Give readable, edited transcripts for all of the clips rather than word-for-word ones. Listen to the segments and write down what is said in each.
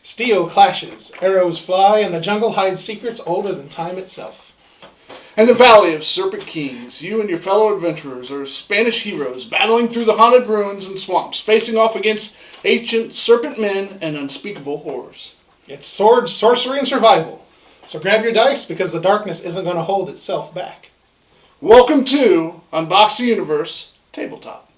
Steel clashes, arrows fly, and the jungle hides secrets older than time itself. In the valley of Serpent Kings, you and your fellow adventurers are Spanish heroes battling through the haunted ruins and swamps, facing off against ancient serpent men and unspeakable horrors. It's sword, sorcery, and survival. So grab your dice because the darkness isn't going to hold itself back. Welcome to Unbox the Universe Tabletop.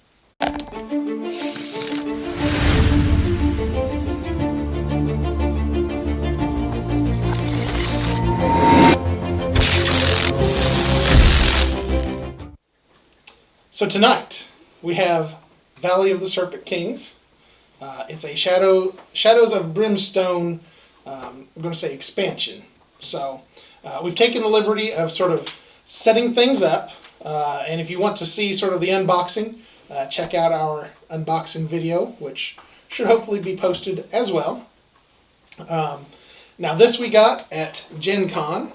So tonight, we have Valley of the Serpent Kings. It's a Shadows of Brimstone, I'm going to say expansion. So we've taken the liberty of sort of setting things up. And if you want to see sort of the unboxing, check out our unboxing video, which should hopefully be posted as well. Now this we got at Gen Con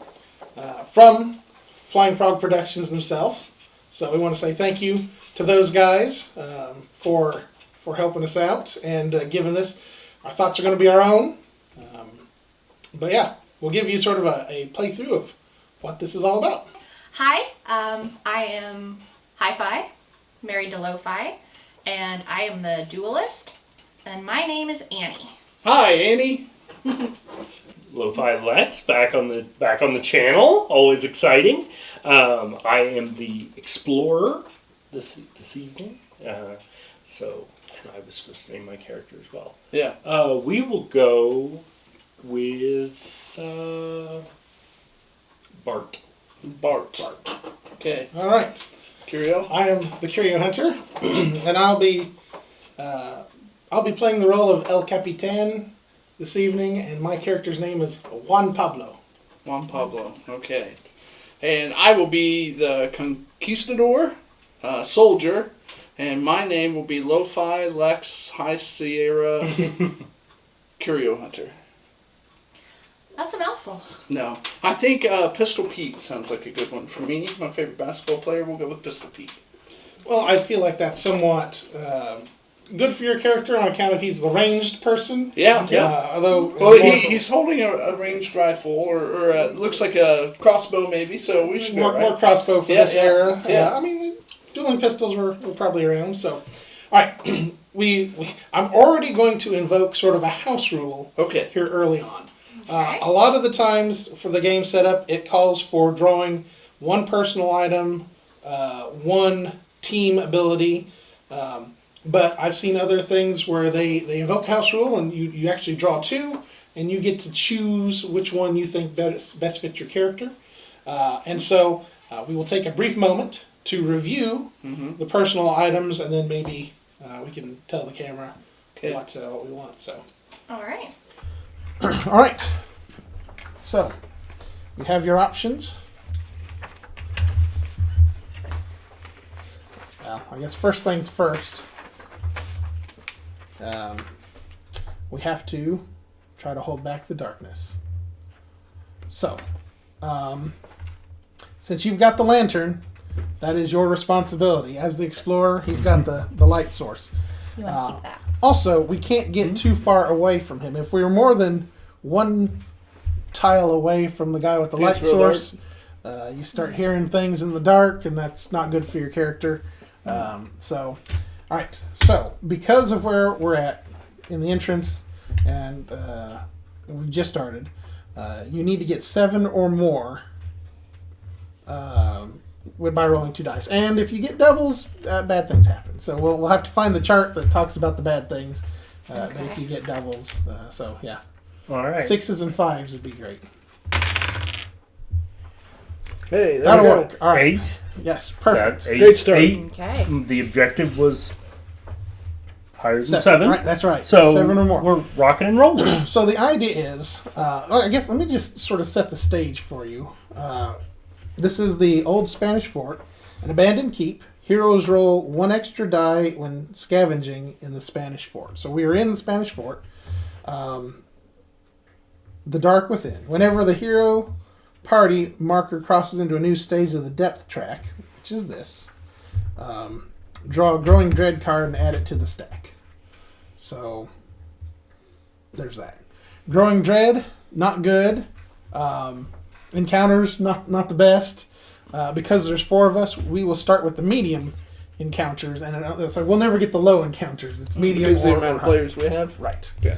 from Flying Frog Productions themselves. So we want to say thank you to those guys for helping us out and giving this. Our thoughts are going to be our own. But yeah, we'll give you sort of a playthrough of what this is all about. Hi, I am HiFi, married to LoFi, and I am the duelist, and my name is Annie. Hi, Annie. LoFi Lex back on the channel, always exciting. I am the explorer this evening, so I was supposed to name my character as well. Yeah. We will go with Bart. Bart. Okay. All right. Curio. I am the Curio Hunter, and I'll be playing the role of El Capitan this evening, and my character's name is Juan Pablo. Juan Pablo. Okay. And I will be the conquistador, soldier, and my name will be LoFi Lex High Sierra Curio Hunter. That's a mouthful. No. I think Pistol Pete sounds like a good one for me. My favorite basketball player, we'll go with Pistol Pete. Well, I feel like that's somewhat good for your character on account of he's the ranged person. Yeah. Although he's holding a ranged rifle, or looks like a crossbow maybe, so we should go, right? more crossbow for this era. Yeah. I mean, dueling pistols were probably around. So, all right, I'm already going to invoke sort of a house rule here early on. A lot of the times for the game setup, it calls for drawing one personal item, one team ability. But I've seen other things where they invoke house rule and you actually draw two and you get to choose which one you think best fits your character. And so we will take a brief moment to review the personal items and then maybe we can tell the camera what we want. So. All right. All right. So you have your options. Well, I guess first things first. We have to try to hold back the darkness. So, since you've got the lantern, that is your responsibility. As the explorer, he's got the light source. You want to keep that. Also, we can't get too far away from him. If we were more than one tile away from the guy with the light source, you start hearing things in the dark, and that's not good for your character. All right. So, because of where we're at in the entrance, and we've just started, you need to get 7 or more by rolling 2 dice. And if you get doubles, bad things happen. So we'll have to find the chart that talks about the bad things. But if you get doubles, yeah. All right. 6s and 5s would be great. Hey, that'll work. All right. 8. Yes, perfect. Great start. 8. Okay. The objective was higher than 7. Right, that's right. So 7 or more. We're rocking and rolling. So the idea is, I guess let me just sort of set the stage for you. This is the old Spanish fort, an abandoned keep. Heroes roll 1 extra die when scavenging in the Spanish fort. So we are in the Spanish fort. The dark within. Whenever the hero party marker crosses into a new stage of the depth track, which is this, draw a growing dread card and add it to the stack. So there's that. Growing Dread, not good. Encounters, not the best. Because there's 4 of us, we will start with the medium encounters, and it's like we'll never get the low encounters. It's medium Because the or amount of high. players we have. Right. Okay.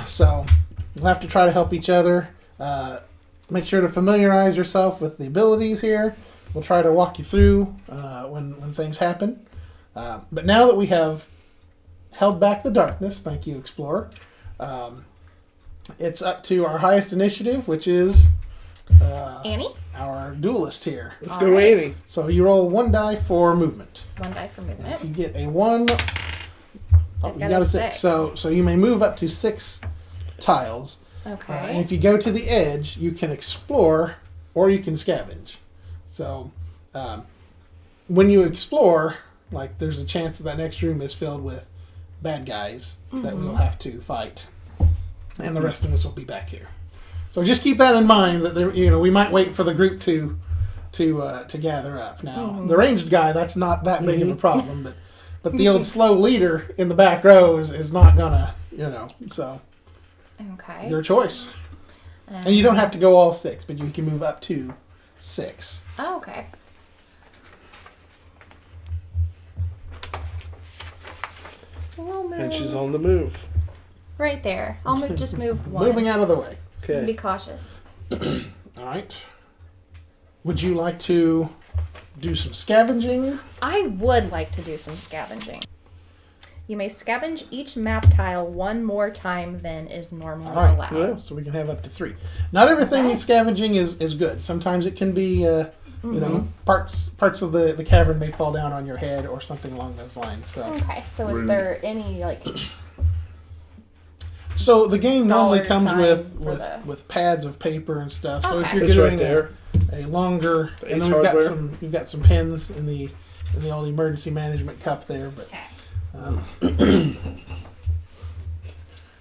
So we'll have to try to help each other. Make sure to familiarize yourself with the abilities here. We'll try to walk you through when things happen. But now that we have held back the darkness, thank you, Explorer, it's up to our highest initiative, which is Annie? our duelist here. Let's go, Annie. So you roll 1 die for movement. 1 die for And if movement. you get a 1, I've you got a 6. So you may move up to 6 tiles. And Okay. if you go to the edge, you can explore or you can scavenge. So when you explore, like there's a chance that next room is filled with bad guys that we'll have to fight, and the rest of us will be back here. So just keep that in mind that there, we might wait for the group to gather up. Now the ranged guy, that's not that big of a problem, but the old slow leader in the back row is not gonna, so. Okay. Your choice. And you don't have to go all 6, but you can move up to 6. Oh, okay. We'll move And she's on the move. right there. I'll just move 1. Moving out of the way. Be Okay. cautious. All right. Would you like to do some scavenging? I would like to do some scavenging. You may scavenge each map tile 1 more time than is normally All right. allowed. Yeah. So we can have up to 3. Not everything Okay. in scavenging is good. Sometimes it can be, parts of the cavern may fall down on your head or something along those lines. So, Okay, so is Rude. there any so the game normally Dollar comes sign with for the- with pads of paper and stuff. So if Okay. you're It's doing right there. a longer, The and Ace then we've hardware. got some pins in the old emergency management cup there, but.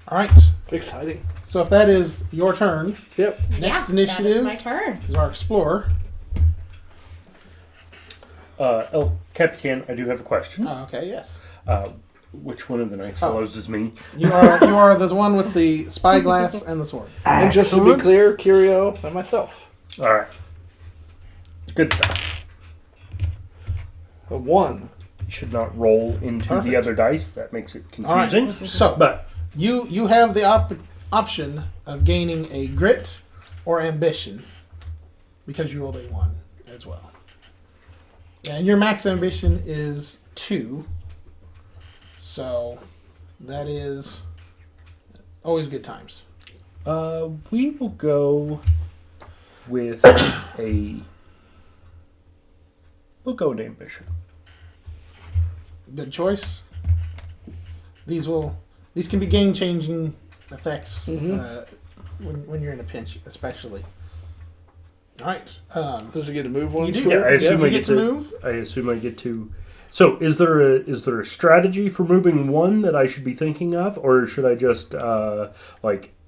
All right. Exciting. So if that is your turn, Yep. next That initiative is my turn. is our explorer. El Capitan, I do have a question. Oh, okay, yes. Which one of the nice fellows is me? You are the one with the spyglass and the sword. And just to be Excellent. clear, Curio and myself. All right. Good stuff. A 1. You should not roll into Perfect. the other dice. That makes it All right. confusing. So But you have the option of gaining a grit or ambition because you rolled a 1 as well. And your max ambition is 2. So that is always good times. we will go with we'll go with ambition. Good choice. These can be game changing effects when you're in a pinch, especially. All right. Does it get to move one? You do. Yeah, I assume you I get get to to move. I assume I get to. So, is there a strategy for moving one that I should be thinking of, or should I just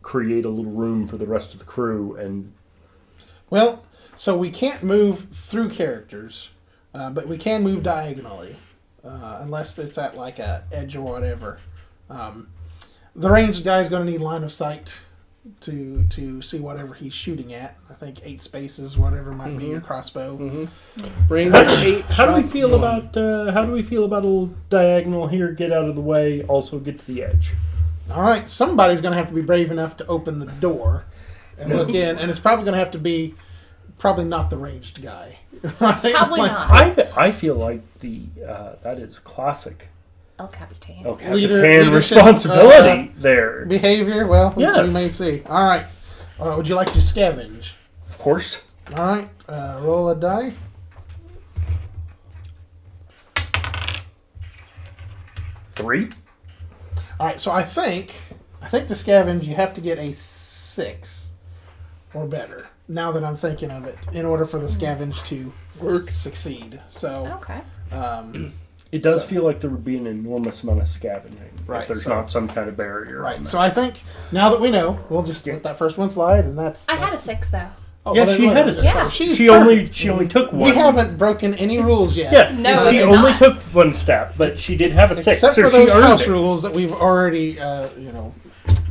create a little room for the rest of the crew and? Well, so we can't move through characters, but we can move diagonally, unless it's at like a edge or whatever. The ranged guy's going to need line of sight to see whatever he's shooting at. I think 8 spaces, whatever might be your crossbow. Range is 8. How do we shot feel 1. about a little diagonal here? Get out of the way. Also get to the edge. All right, somebody's going to have to be brave enough to open the door and look in, and it's probably going to have to be not the ranged guy. Right? Probably Like, not. I feel like that is classic. El Capitan. El Leader- Capitan leadership, responsibility there. Behavior, well, Yes. we may see. All right. Would you like to scavenge? Of course. All right. Roll a die. Three. All right. So I think to scavenge you have to get a 6 or better. Now that I'm thinking of it, in order for the scavenge to succeed. So Okay. It does feel like there would be an enormous amount of scavenging Right, if there's so- not some kind of barrier. right. on So that. I think now that we know, we'll just let that first one slide, and that's. I had a 6 though. Oh, Yeah, well, she then had a whatever. 6. Yeah. So she's She perfect. only took one. We haven't broken any rules yet. Yes, No, she it's only not. took one step, but she did have a 6, Except so for she those earned house it. rules that we've already,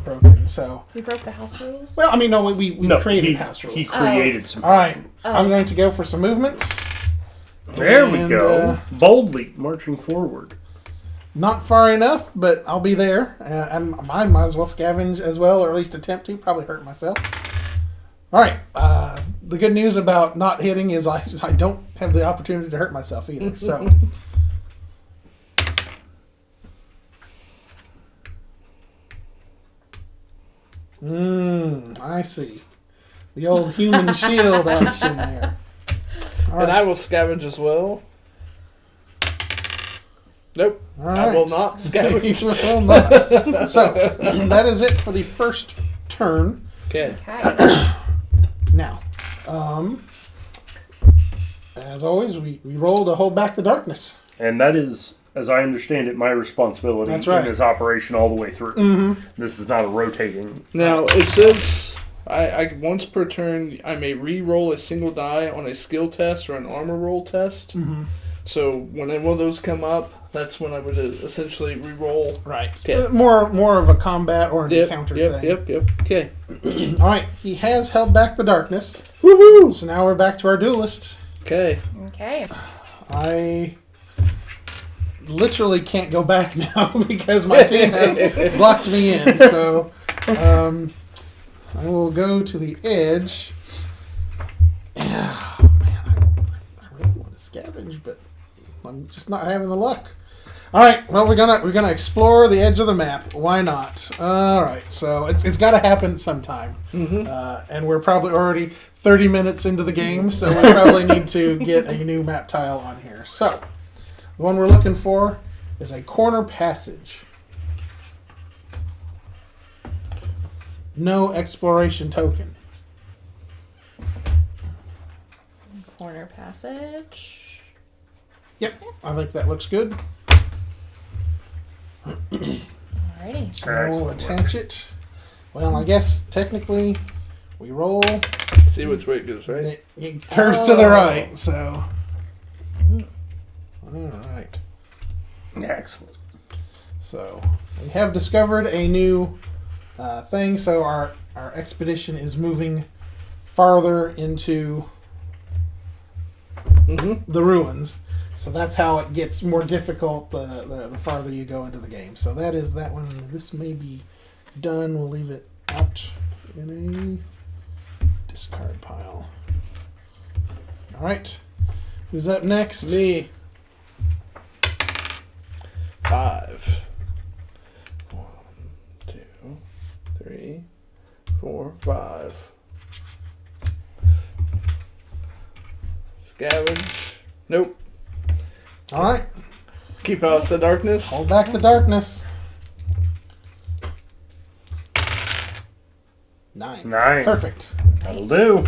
broken. So, We broke the house rules. well, I mean, no, we created house rules. He created some. All right, I'm going to go for some movement. There we And, go. Boldly marching forward. Not far enough, but I'll be there. And mine might as well scavenge as well, or at least attempt to. Probably hurt myself. All right. The good news about not hitting is I don't have the opportunity to hurt myself either. So. I see. The old human shield action there. All And right. I will scavenge as well. Nope. All I will right. not scavenge. You will not. So, that is it for the first turn. Okay. Okay. Now, as always, we roll to hold back the darkness. And that is, as I understand it, my responsibility That's right. in this operation all the way through. Mm-hmm. This is not a rotating. Now, it says I once per turn, I may re-roll a single die on a skill test or an armor roll test. Mm-hmm. So when one of those come up, that's when I would essentially re-roll. Right. Okay. More of a combat or an encounter thing. Yep. Okay. All right. He has held back the darkness. Woohoo! So now we're back to our duelist. Okay. Okay. I literally can't go back now because my team has blocked me in. So I will go to the edge. Oh, man, I really want to scavenge, but I'm just not having the luck. All right, well we're gonna explore the edge of the map. Why not? All right, so it's got to happen sometime, and we're probably already 30 minutes into the game, so we probably need to get a new map tile on here. So the one we're looking for is a corner passage. No exploration token. Corner passage. Yep, I think that looks good. Alrighty. So I will attach it. Well, I guess technically we roll See which way it goes, and right? it curves to the right. So, all right. Excellent. So we have discovered a new thing. So our expedition is moving farther into the ruins. So that's how it gets more difficult the farther you go into the game. So that is that one. This may be done. We'll leave it out in a discard pile. All right. Who's up next? Me. 5. 1, 2, 3, 4, 5. Scavenge. Nope. All right. Keep out the darkness. Hold back the darkness. 9. 9. Perfect. That'll do.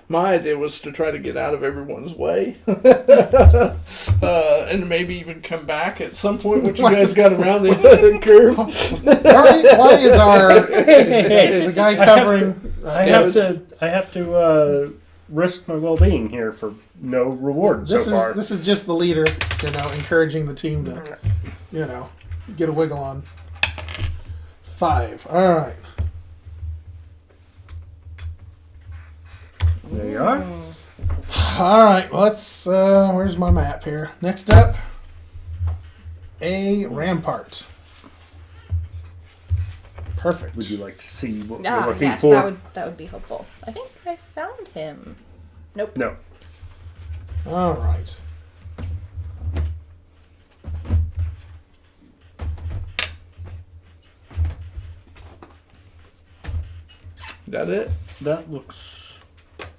My idea was to try to get out of everyone's way. And maybe even come back at some point once you guys got around the curve. Why is our the guy covering? I have to risk my well-being here for no reward so far. This is just the leader, encouraging the team to, get a wiggle on. 5. All right. There you are. All right. Well, let's. Where's my map here? Next up, a rampart. Perfect. Would you like to see what we're looking Yes, for? that would be helpful. I think I found him. Nope. No. All right. That it? That looks...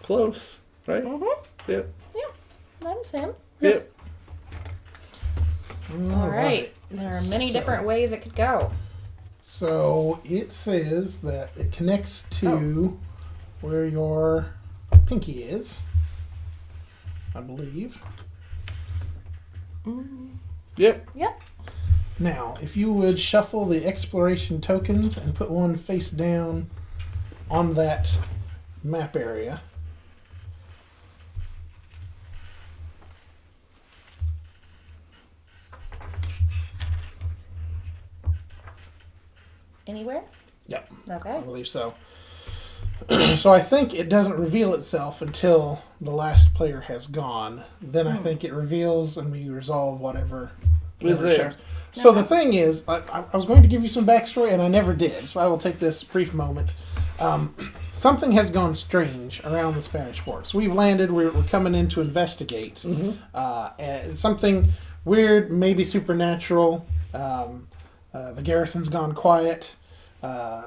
Close, right? Mm-hmm. Yep. Yeah, that is him. Yep. All right. There are many different ways it could go. So it says that it connects to where your pinky is, I believe. Yep. Yep. Now, if you would shuffle the exploration tokens and put one face down on that map area. Anywhere? Yep. Okay. I believe so. So I think it doesn't reveal itself until the last player has gone. Then I think it reveals and we resolve whatever is there. So the thing is, I was going to give you some backstory and I never did, so I will take this brief moment. Something has gone strange around the Spanish Forks. We've landed, we're coming in to investigate. Something weird, maybe supernatural. The garrison's gone quiet.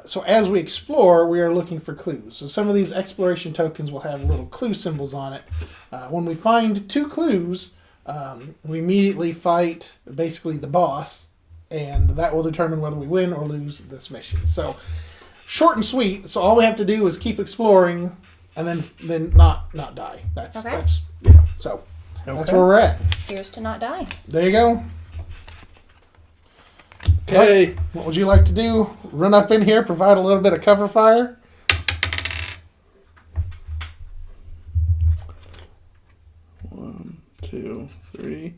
So as we explore, we are looking for clues. So some of these exploration tokens will have little clue symbols on it. When we find 2 clues, we immediately fight basically the boss, and that will determine whether we win or lose this mission. So short and sweet. So all we have to do is keep exploring, and then not die. That's so that's where we're at. Here's to not die. There you go. Okay. Right. What would you like to do? Run up in here, provide a little bit of cover fire? 1, 2, 3.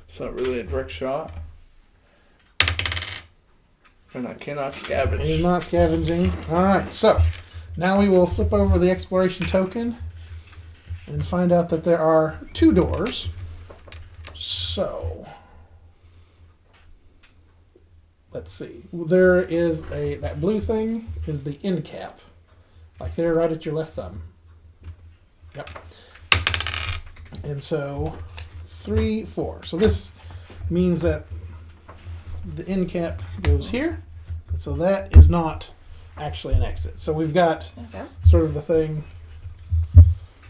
It's not really a direct shot. And I cannot scavenge. He's not scavenging. Alright, so now we will flip over the exploration token and find out that there are 2 doors. So let's see. There is that blue thing is the end cap. Like there right at your left thumb. Yep. And so 3, 4. So this means that the end cap goes here. And so that is not actually an exit. So we've got sort of the thing.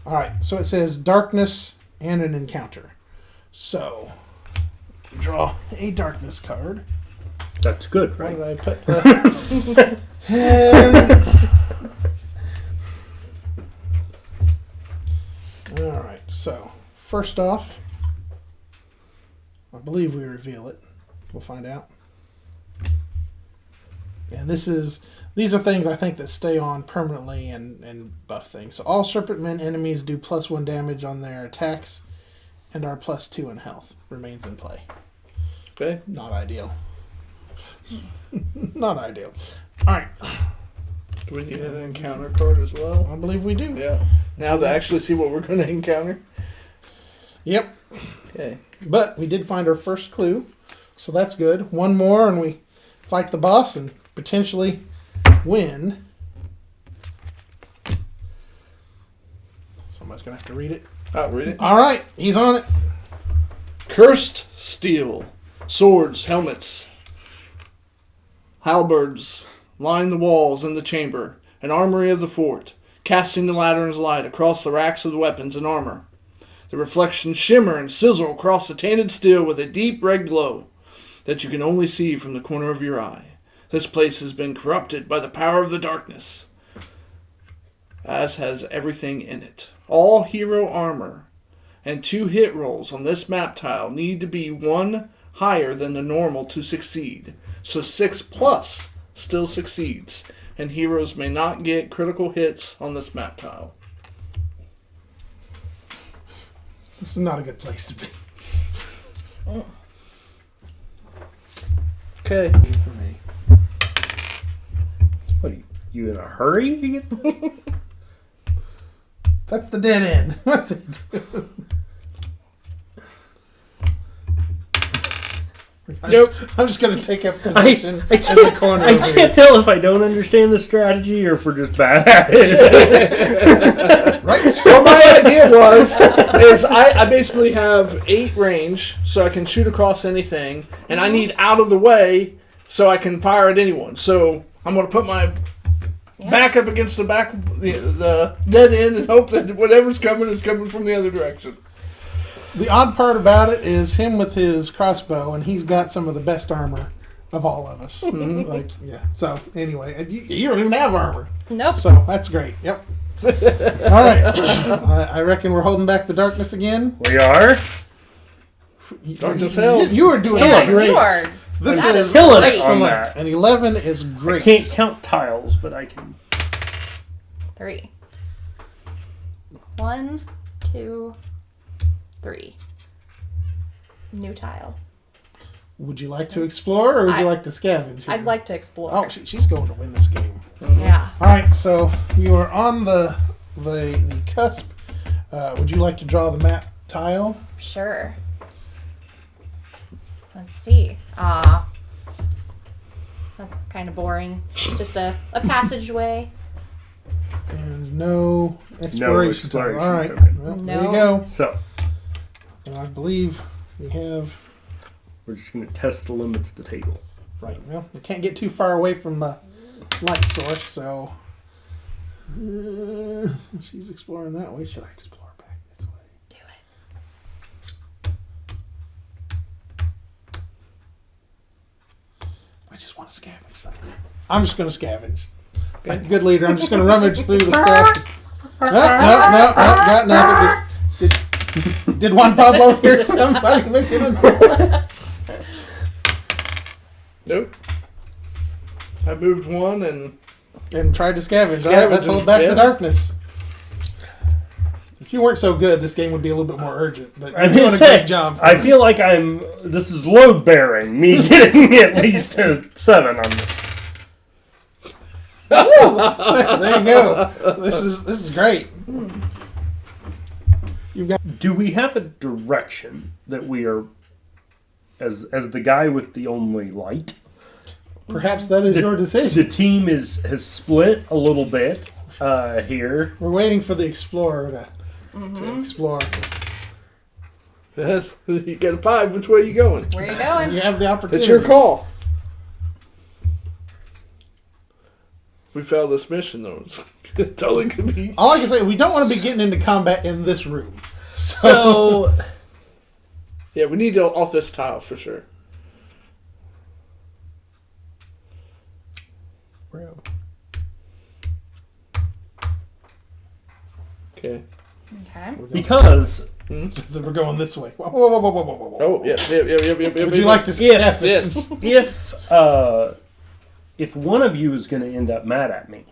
Alright, so it says darkness and an encounter. So draw a darkness card. That's good, Where right? did I put the... Alright, so first off, I believe we reveal it. We'll find out. And these are things I think that stay on permanently and buff things. So all Serpent Men enemies do +1 damage on their attacks and are +2 in health. Remains in play. Okay. Not ideal. Not ideal. Alright. Do we need an encounter card as well? I believe we do. Yeah. Now to actually see what we're going to encounter. Yep. Okay. But we did find our first clue. So that's good. One more and we fight the boss and potentially win. Somebody's going to have to read it. I'll read it. Alright, he's on it. Cursed steel. Swords, helmets, halberds line the walls in the chamber, an armory of the fort, casting the lantern's light across the racks of the weapons and armor. The reflections shimmer and sizzle across the tainted steel with a deep red glow that you can only see from the corner of your eye. This place has been corrupted by the power of the darkness, as has everything in it. All hero armor and 2 hit rolls on this map tile need to be 1 higher than the normal to succeed. So 6+ still succeeds, and heroes may not get critical hits on this map tile. This is not a good place to be. Okay. For me. What are you in a hurry to get? That's the dead end. What's it do? Nope. I'm just going to take up position I in the corner I over here. can't tell if I don't understand the strategy or if we're just bad at it. Right? What my idea is I basically have 8 range, so I can shoot across anything, and I need out of the way so I can fire at anyone. So I'm going to put my back up against the dead end and hope that whatever's coming is coming from the other direction. The odd part about it is him with his crossbow, and he's got some of the best armor of all of us. Like, yeah. So anyway, you don't even have armor. Nope. So that's great. Yep. All right. I reckon we're holding back the darkness again. We are. Darkness held. You are doing Yeah, great. you are. This That is is killing great. it on excellent. that. And 11 is great. I can't count tiles, but I can. 3. 1, 2, 3. New tile. Would you like to explore, or would you like to scavenge? I'd like to explore. Oh, she's going to win this game. Yeah. All right, so you are on the cusp. Would you like to draw the map tile? Sure. Let's see. That's kind of boring. Just a passageway. And no exploration tile. All right, token. well, No. there you go. So I believe we have. we're just going to test the limits of the table. Right. Well, we can't get too far away from the light source, so she's exploring that way. Should I explore back this way? Do it. I just want to scavenge something. I'm just going to scavenge. Good leader. I'm just going to rummage through the stuff. No, got nothing. Did Juan Pablo hear somebody making a noise? Nope. I moved one And tried to scavenge. All right, let's hold back the darkness. If you weren't so good, this game would be a little bit more urgent. But you're doing a great job. I feel like this is load bearing. Me getting at least a 7 on this. There you go. This is great. You've got. Do we have a direction that we are, as the guy with the only light? Perhaps that is your decision. The team has split a little bit here. We're waiting for the explorer to explore. you get a 5. Which way are you going? Where are you going? You have the opportunity. It's your call. We failed this mission, though. It totally could be. All I can say, we don't want to be getting into combat in this room. So Yeah, we need to off this tile for sure. Okay. Okay. because So we're going this way. Whoa, whoa, whoa, whoa, whoa, whoa, whoa. Oh, yeah. Would you like to scavenge? Yes. if one of you is going to end up mad at me,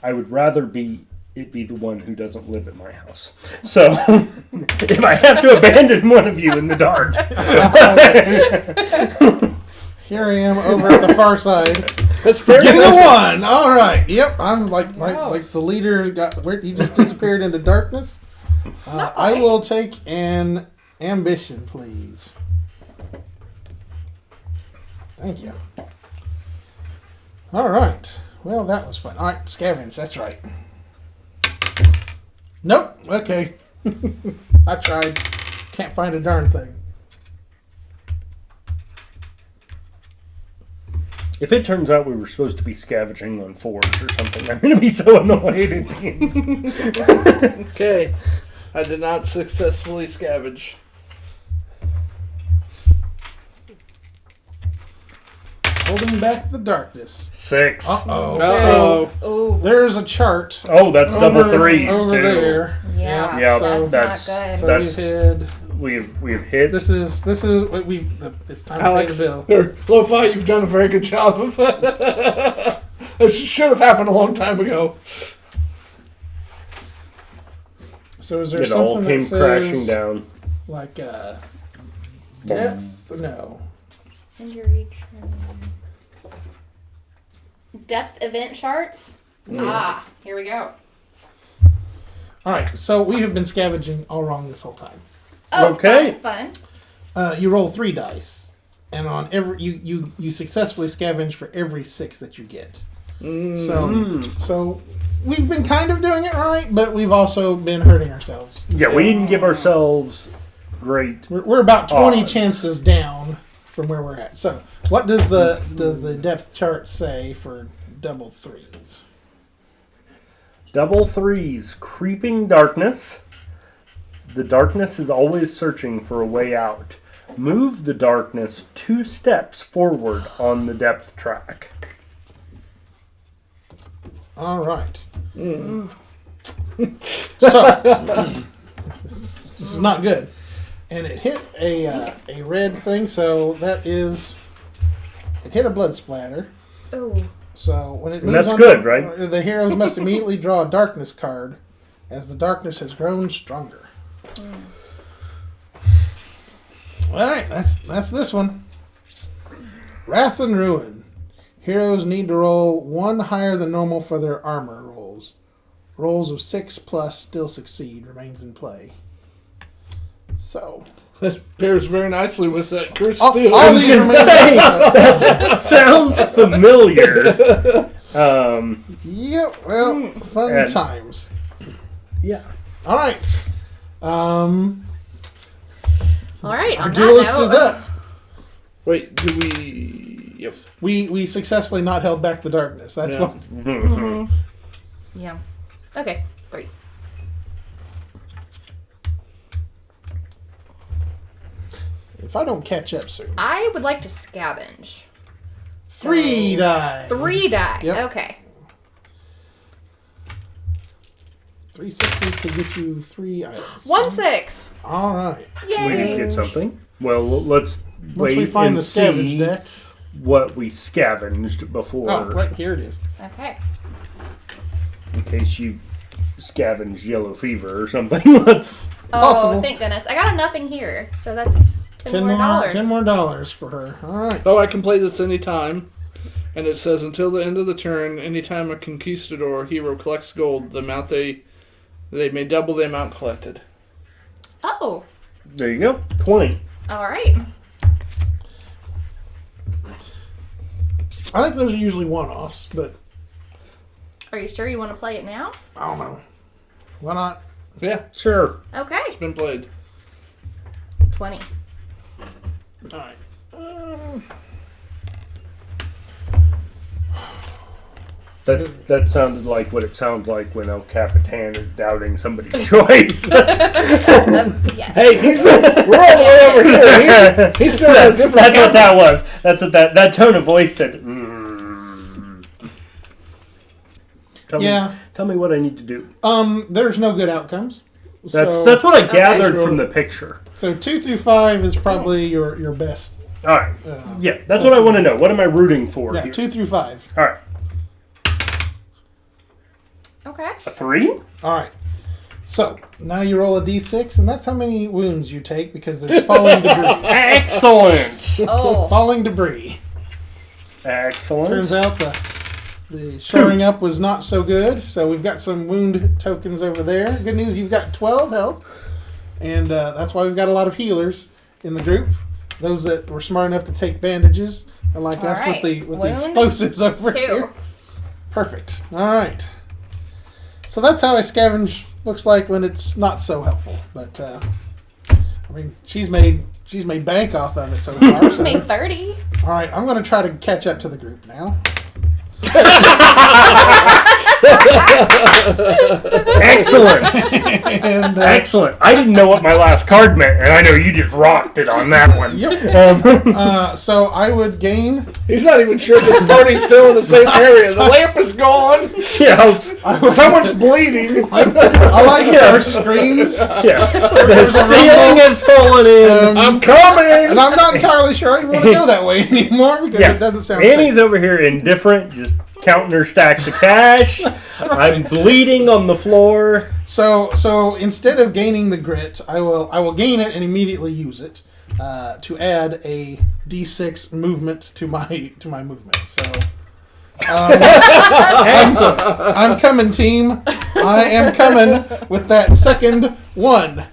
I would rather it be the one who doesn't live at my house. So if I have to abandon one of you in the dark, Here I am over at the far side. That's fair. Get the one. All right. Yep. I'm like the leader he just disappeared into darkness. I will take an ambition, please. Thank you. All right. Well, that was fun. All right, scavenge. That's right. Nope. Okay. I tried. Can't find a darn thing. if it turns out we were supposed to be scavenging on fours or something, I'm going to be so annoyed. Okay. I did not successfully scavenge. Holding back the darkness. 6. Uh-oh. Uh-oh. Oh, There's a chart. Oh, that's double threes over too. there. yeah. Yeah, So- That's not good. So That's- we've hid. We've hit. This is what we. It's time Alex, to pay the bill. or LoFi, you've done a very good job of This should have happened a long time ago. So is there It something all came that says crashing down. like depth? No. Depth event charts. Ah, here we go. All right. So we have been scavenging all wrong this whole time. Oh, Okay. Fun. You roll 3 dice, and on every you successfully scavenge for every 6 that you get. So we've been kind of doing it right, but we've also been hurting ourselves. Yeah, we didn't give ourselves great. We're about 20 odds. chances down from where we're at. So what does the depth chart say for double threes? Double threes, creeping darkness. The darkness is always searching for a way out. Move the darkness 2 steps forward on the depth track. All right. So this is not good, and it hit a red thing. So it hit a blood splatter. Oh. So when it And moves that's on good, to- right? The heroes must immediately draw a darkness card, as the darkness has grown stronger. All right, that's this one. Wrath and Ruin. Heroes need to roll 1 higher than normal for their armor rolls. Rolls of 6+ still succeed. Remains in play. So... That pairs very nicely with that curse All too. these remain Sounds familiar. Yep, well, fun times. Yeah. All right. All right, Our on duelist that note, is up. Wait, do we... Yep. We successfully not held back the darkness. That's Yeah. what... Mm-hmm. Yeah. Okay, 3. If I don't catch up soon. I would like to scavenge. 3 die. 3 die. Yep. Okay. 3 6s to get you 3 items. 1 6. All right. Yay. We did get something. Well, let's Once wait we find and the scavenge see deck. what we scavenged before, Oh, right here it is. Okay. in case you scavenged yellow fever or something. Let's. Oh, Possible. thank goodness. I got a nothing here, so that's $10 more dollars. $10 more for her. All right. Oh, I can play this anytime. And it says, until the end of the turn, anytime a conquistador hero collects gold, the amount they may double the amount collected. Oh, There you go. 20. all right. I think those are usually one-offs, but Are you sure you want to play it now? I don't know. Why not? Yeah, Sure. Okay. it's been played. 20. All right. That sounded like what it sounds like when El Capitan is doubting somebody's choice. Yes. Hey, we're all the way over here. He's still at a different That's what counter. that was. That's what that tone of voice said. Yeah. Tell me what I need to do. There's no good outcomes. That's So, what I gathered sure. from the picture. so 2 through 5 is probably your best. All right. Yeah, that's what I want to know. What am I rooting for Yeah, here? 2 through 5. All right. Okay. A 3? All right. So now you roll a d6, and that's how many wounds you take because there's falling debris. Excellent. Oh. Falling debris. Excellent. Turns out the shoring up was not so good, so we've got some wound tokens over there. Good news, you've got 12 health, and that's why we've got a lot of healers in the group. Those that were smart enough to take bandages, unlike All us right. with the Wound explosives over 2. here. Perfect. All right. So that's how a scavenge looks like when it's not so helpful. But I mean, she's made bank off of it so far. So. Made 30. All right, I'm going to try to catch up to the group now. Excellent. And, Excellent. I didn't know what my last card meant, and I know you just rocked it on that one. yep. So I would gain. He's not even sure if this party's still in the same area. The lamp is gone. Yeah. Someone's bleeding. I like our screens, Yeah. The ceiling has fallen in. I'm coming. and I'm not entirely sure I want to go that way anymore because it doesn't sound Annie's safe. over here indifferent, just counting her stacks of cash. I'm bleeding on the floor. So instead of gaining the grit, I will gain it and immediately use it to add a d6 movement to my movement. So. Excellent. I'm coming, team. I am coming with that second one.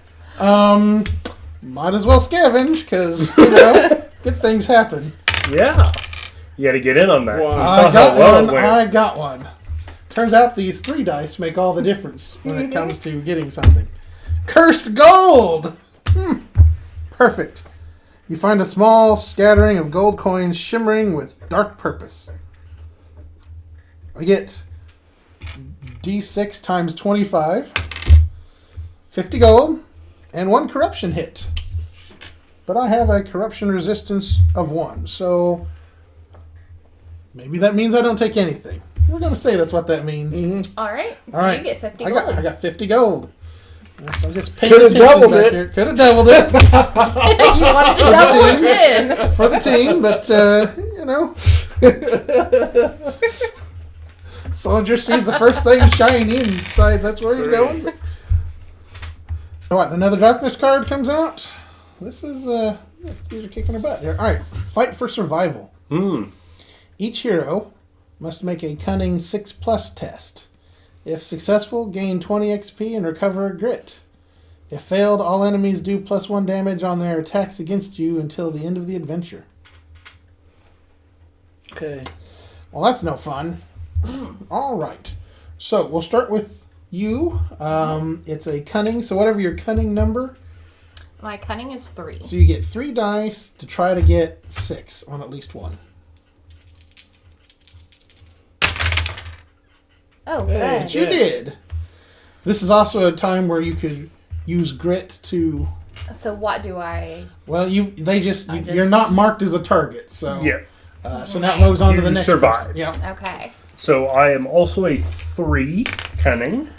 Might as well scavenge because good things happen. Yeah. You got to get in on that. Wow. You I saw how got well one. it went. I got one. Turns out these 3 dice make all the difference when it comes to getting something. Cursed gold. Perfect. You find a small scattering of gold coins shimmering with dark purpose. I get D6 times 25, 50 gold, and 1 corruption hit. But I have a corruption resistance of 1, so maybe that means I don't take anything. We're going to say that's what that means. Mm-hmm. All right. So All right. you get 50 I gold. got 50 gold. So I just paid Coulda attention doubled back it. here. Could have doubled it You wanted to double 10. for the team, but, Soldier sees the first thing shiny and decides that's where he's going. What, another darkness card comes out? This is, these are kicking our butt here. Alright, fight for survival. Each hero must make a cunning 6+ test. If successful, gain 20 XP and recover a grit. If failed, all enemies do +1 damage on their attacks against you until the end of the adventure. Okay. Well, that's no fun. All right. So we'll start with you. It's a cunning, so whatever your cunning number. My cunning is 3. So you get 3 dice to try to get 6 on at least one. Oh, Hey, good. You did. This is also a time where you could use grit to. So what do I... Well, you're not marked as a target, so Yeah. So now it moves on to the You next survived. person. Yeah. Okay. So I am also a 3 cunning.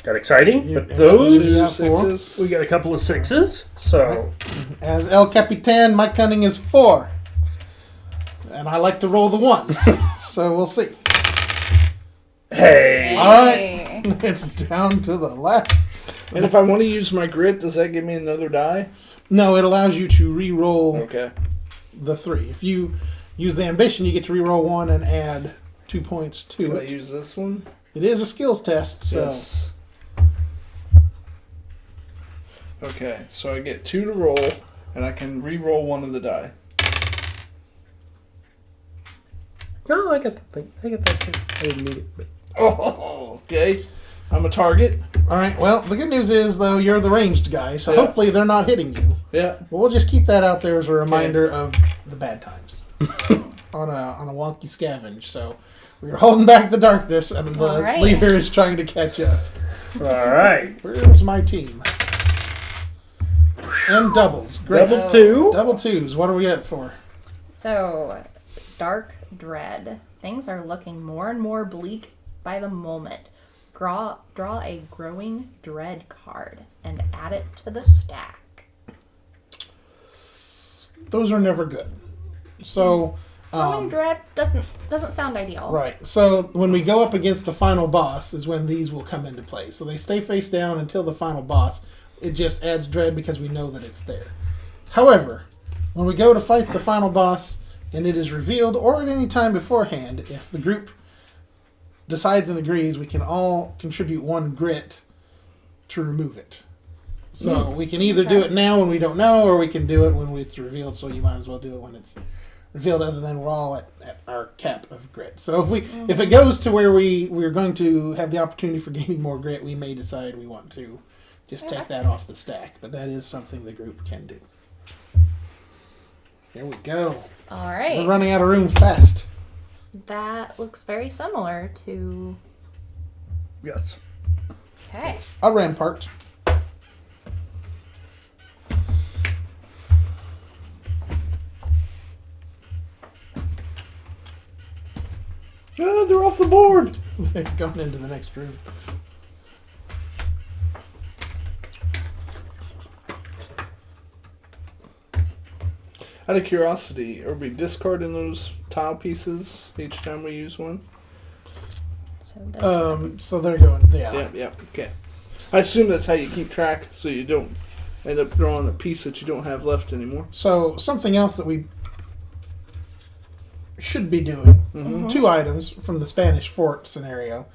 Got exciting, Yeah, but and those two, 6s. we got a couple of 6s. So As El Capitan, my cunning is 4, and I like to roll the ones. So we'll see. hey, All right, it's down to the left. And if I want to use my grit, does that give me another die? No, it allows you to re-roll Okay. the 3. If you use the ambition, you get to re-roll 1 and add 2 points to Can I it. use this one? It is a skills test, so Yes. Okay, so I get 2 to roll, and I can re-roll 1 of the die. no, I got that thing. I didn't need it. But. Oh, okay. I'm a target. all right. Well, the good news is though you're the ranged guy, so Yeah. hopefully they're not hitting you. Yeah. But we'll just keep that out there as a reminder of the bad times on a wonky scavenge. So we're holding back the darkness, and the All right. leader is trying to catch up. All right. Where's my team? And doubles. Great. Double 2. Double 2s. What are we at for? So, Dark Dread. Things are looking more and more bleak by the moment. Draw a Growing Dread card and add it to the stack. Those are never good. So, Growing Dread doesn't sound ideal. right. So when we go up against the final boss is when these will come into play. So they stay face down until the final boss. It just adds dread because we know that it's there. However, when we go to fight the final boss and it is revealed, or at any time beforehand, if the group decides and agrees, we can all contribute 1 grit to remove it. So we can either do it now when we don't know, or we can do it when it's revealed, so you might as well do it when it's revealed, other than we're all at our cap of grit. So if it goes to where we're going to have the opportunity for gaining more grit, we may decide we want to just take that off the stack. But that is something the group can do. Here we go. All We're right. running out of room fast. That looks very similar to... Yes. Okay. A rampart. Ah, they're off the board. They've gone into the next room. Out of curiosity, are we discarding those tile pieces each time we use one? So this So they're going, Yeah, okay. I assume that's how you keep track, so you don't end up drawing a piece that you don't have left anymore. So something else that we should be doing, 2 items from the Spanish fort scenario.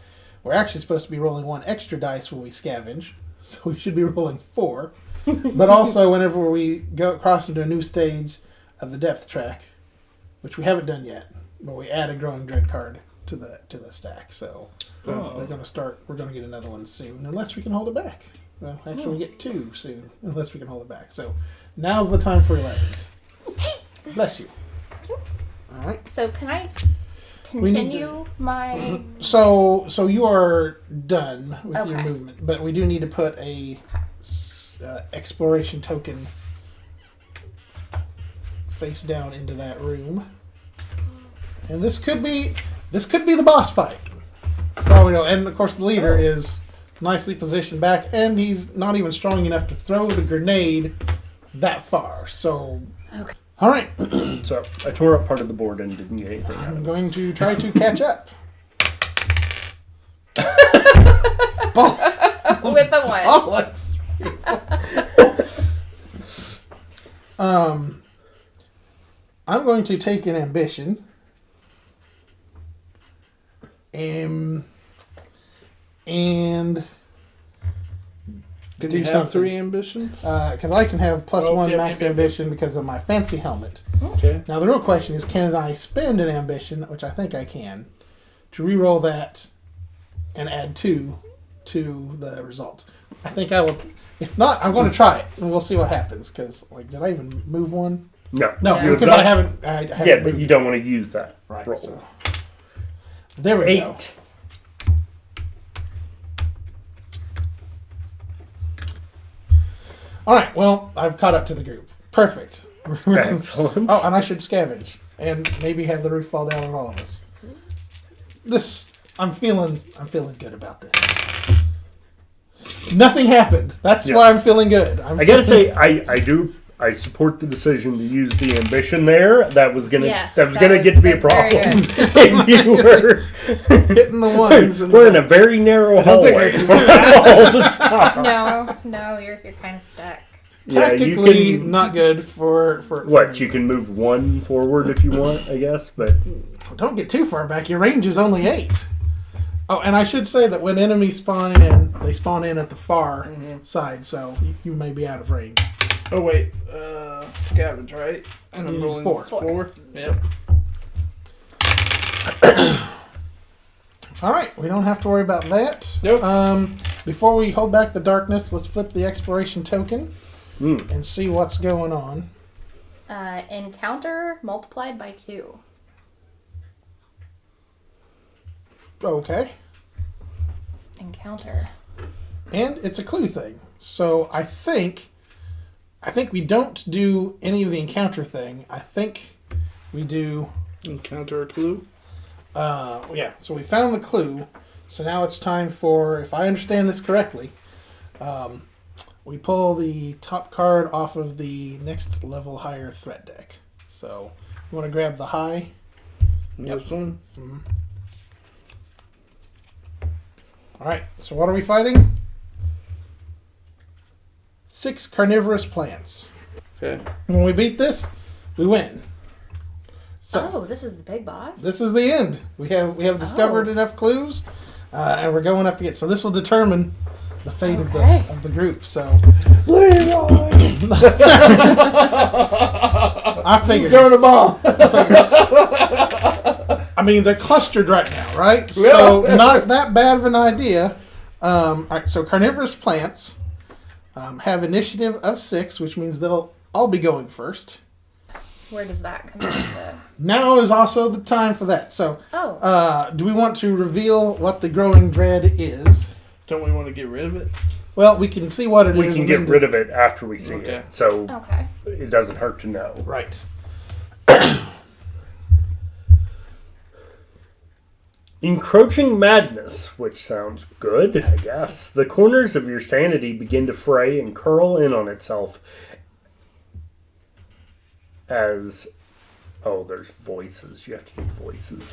We're actually supposed to be rolling 1 extra dice when we scavenge, so we should be rolling 4. But also whenever we go cross into a new stage of the depth track, which we haven't done yet, but we add a Growing Dread card to the stack. So we're going to get another one soon, unless we can hold it back. Well, actually we get 2 soon, unless we can hold it back. So now's the time for 11s. Bless you. All right. So can I We need continue my... So you are done with your Okay. movement, but we do need to put a exploration token face down into that room, and this could be the boss fight. For all we know, and of course the leader is nicely positioned back, and he's not even strong enough to throw the grenade that far. So, Okay. all right, So I tore up part of the board and didn't get anything out I'm of it. going to try to catch up. With the one. Oh, let's. I'm going to take an ambition. And Can do you have something. 3 ambitions? Because I can have +1 yep, max yep, ambition because of my fancy helmet. Okay. Now the real question is, can I spend an ambition, which I think I can, to re-roll that and add 2 to the result? I think I will. If not, I'm going to try it, and we'll see what happens. Because, like, did I even move one? No. No, Yeah. because I haven't. I haven't Yeah, but moved. you don't want to use that. Right. Roll. So. There we 8. go. All right. Well, I've caught up to the group. Perfect. Excellent. Oh, and I should scavenge and maybe have the roof fall down on all of us. I'm feeling good about this. Nothing happened. That's why I'm feeling good. I gotta say, I support the decision to use the ambition there. That was gonna get to be a problem if you were hitting the ones. We're in a very narrow hallway. No, you're kind of stuck. Tactically, you can, not good for what you can move 1 forward if you want, I guess, but don't get too far back. Your range is only 8. Oh, and I should say that when enemies spawn in, they spawn in at the far side, so you may be out of range. Oh wait, scavenge, right? And I'm rolling 4. Yep. All right, we don't have to worry about that. Nope. Before we hold back the darkness, let's flip the exploration token and see what's going on. Encounter multiplied by 2. Okay. Encounter. And it's a clue thing. So I think we don't do any of the encounter thing. I think we do encounter a clue. Yeah. So we found the clue. So now it's time for, if I understand this correctly, we pull the top card off of the next level higher threat deck. So you want to grab the high. This one. Mm-hmm. All right, so what are we fighting? 6 carnivorous plants. Okay. When we beat this, we win. So this is the big boss? this is the end. We have discovered enough clues, and we're going up against. So this will determine the fate of the group. So Leroy! I figured. Turn the ball. I mean, they're clustered right now, right? So not that bad of an idea. All right, so carnivorous plants have initiative of 6, which means they'll all be going first. Where does that come into? Now is also the time for that. So, do we want to reveal what the growing dread is? Don't we want to get rid of it? Well, we can see what it is. We can get rid of it after we see it, so it doesn't hurt to know. Right. Encroaching madness, which sounds good, I guess. The corners of your sanity begin to fray and curl in on itself as... Oh, there's voices. You have to do voices.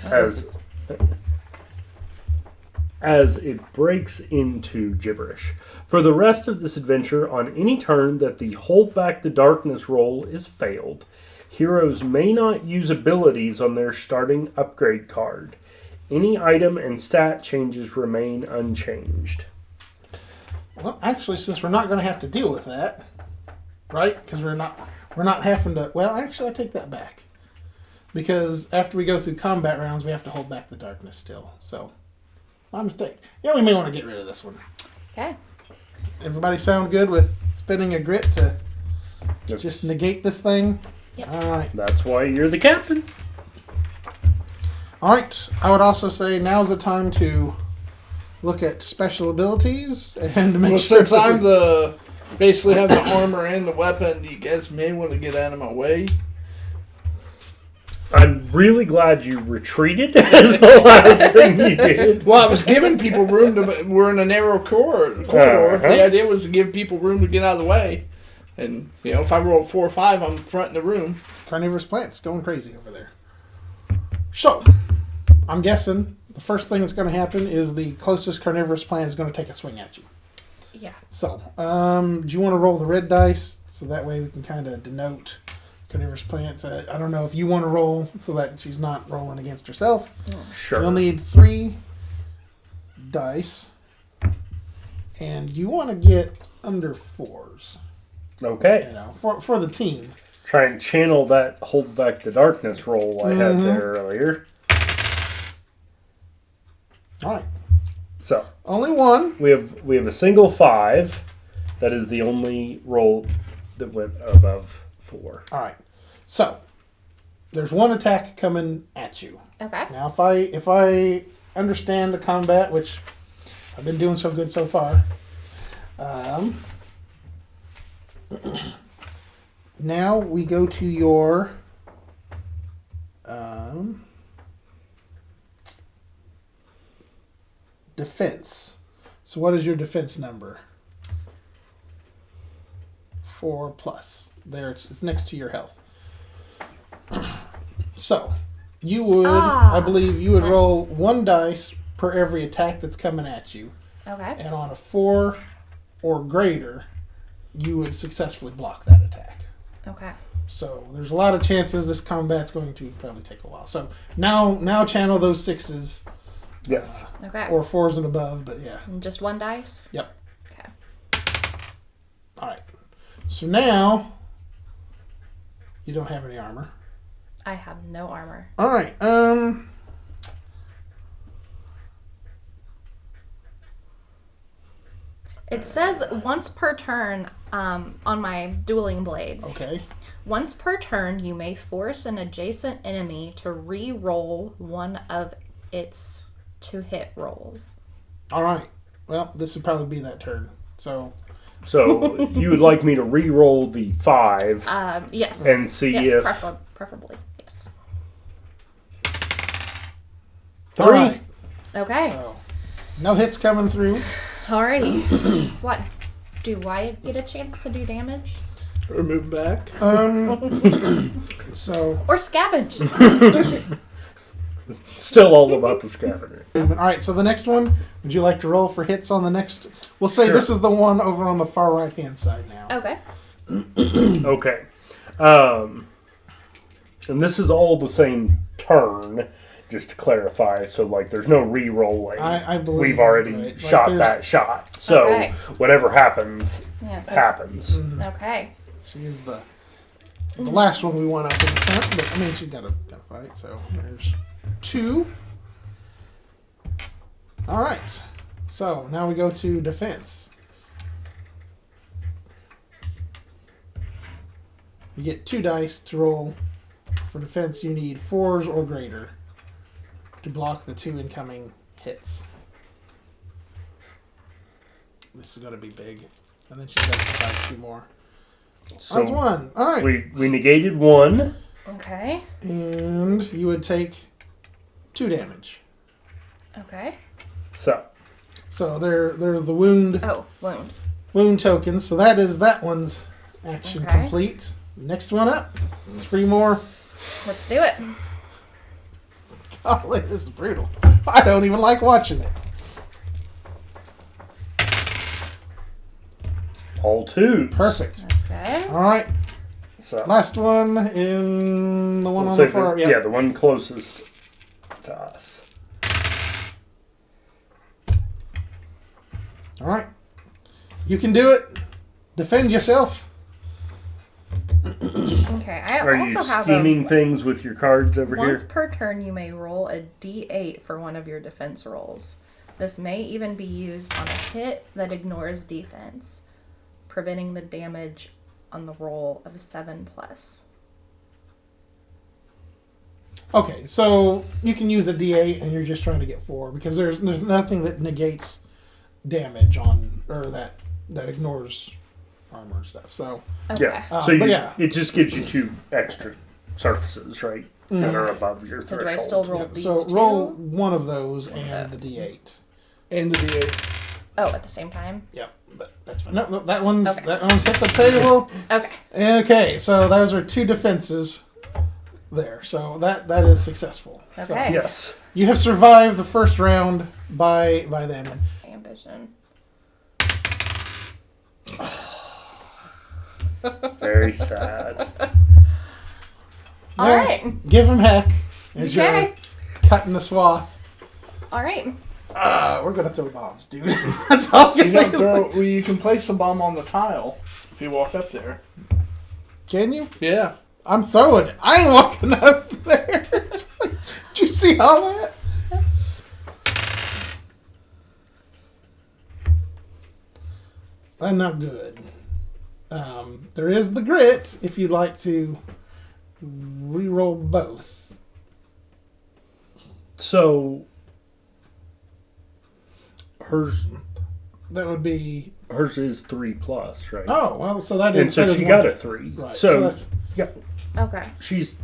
As it breaks into gibberish. For the rest of this adventure, on any turn that the hold back the darkness roll is failed, heroes may not use abilities on their starting upgrade card. Any item and stat changes remain unchanged. Well, actually, since we're not going to have to deal with that, right? Because we're not having to. Well, actually, I take that back. Because after we go through combat rounds, we have to hold back the darkness still. So, my mistake. Yeah, we may want to get rid of this one. Okay. Everybody sound good with spending a grit to just negate this thing? Yep. All right. That's why you're the captain. All right. I would also say now's the time to look at special abilities and make sure. Since I'm basically have the armor and the weapon, you guys may want to get out of my way. I'm really glad you retreated as the last thing you did. Well, I was giving people room to... We're in a narrow corridor. The idea was to give people room to get out of the way. And, if I roll 4 or 5, I'm front in the room. Carnivorous plants going crazy over there. So, I'm guessing the first thing that's going to happen is the closest carnivorous plant is going to take a swing at you. Yeah. So, do you want to roll the red dice so that way we can kind of denote carnivorous plants. I don't know if you want to roll so that she's not rolling against herself. Sure. You'll need 3 dice, and you want to get under 4s. Okay. You know, for the team. Try and channel that hold back the darkness roll I had there earlier. All right. So Only 1. we have a single 5. That is the only roll that went above 4. All right. So there's 1 attack coming at you. Okay. Now, if I understand the combat, which I've been doing so good so far, now we go to your defense. So what is your defense number? 4+. There, it's next to your health. So you would, I believe, you would roll 1 dice per every attack that's coming at you. Okay. And on a 4 or greater, you would successfully block that attack. Okay. So there's a lot of chances this combat's going to probably take a while. So now channel those 6s. Yes. Okay. Or 4s and above, but yeah. And just 1 dice? Yep. Okay. All right. So now you don't have any armor. I have no armor. All right. It says once per turn on my dueling blades. Okay. Once per turn, you may force an adjacent enemy to re-roll one of its to-hit rolls. All right. Well, this would probably be that turn. So you would like me to re-roll the 5 yes. and see if... Preferably, yes. 3. all right. Okay. So no hits coming through. Alrighty. What? Do I get a chance to do damage? Or move back. So Or scavenge? Still all about the scavenger. all right. So the next one, would you like to roll for hits on the next? We'll say Sure. this is the one over on the far right hand side now. Okay. Okay. And this is all the same turn, just to clarify. So, like, there's no re-rolling. I believe we've already right. shot Like, that shot. So, Okay. whatever happens, Yeah, so happens. Okay. She's the last one we want up in the front, but I mean she got a fight. So there's 2. All right. So now we go to defense. You get 2 dice to roll. For defense, you need 4s or greater to block the 2 incoming hits. This is going to be big. And then she's got to fight 2 more. So That's 1. All right. we negated 1. Okay. And you would take 2 damage. Okay. So they're the wound Oh, wound. tokens. So that is that one's action Okay. complete. Next one up. 3 more. Let's do it. Golly, this is brutal. I don't even like watching it. All 2s. Perfect. That's good. All right. So, Last one in the one we'll on say the far. yeah, the one closest to us. All right. You can do it. Defend yourself. Okay. I Are also you have scheming things with your cards over once here? per turn, you may roll a d8 for one of your defense rolls. This may even be used on a hit that ignores defense, preventing the damage on the roll of 7+. Okay, so you can use a D8 and you're just trying to get 4 because there's nothing that negates damage on or that ignores armor and stuff. So Okay. Yeah. So but yeah. it just gives you 2 extra surfaces, right? That are above your So threshold. do I still roll yeah, these so two? roll one of those One of and those. the D8. And the D8. Oh, at the same time? Yep, but that's fine. No, that one's Okay. hit the table. Okay. Okay, so those are 2 defenses there. So that is successful. So Okay. Yes. you have survived the first round by them. Very sad. All right. Give him heck as Okay. you're cutting the swath. All right. We're gonna throw bombs, dude. That's all You don't throw. Well, you can place a bomb on the tile if you walk up there. Can you? Yeah. I'm throwing it. I ain't walking up there. Did you see all that? That's not good. There is the grit if you'd like to re-roll both. So hers That would be. is 3+, right? Oh well, so that is. And so that is she one got a hit. 3. Right. So, that's, yeah, Okay. she's.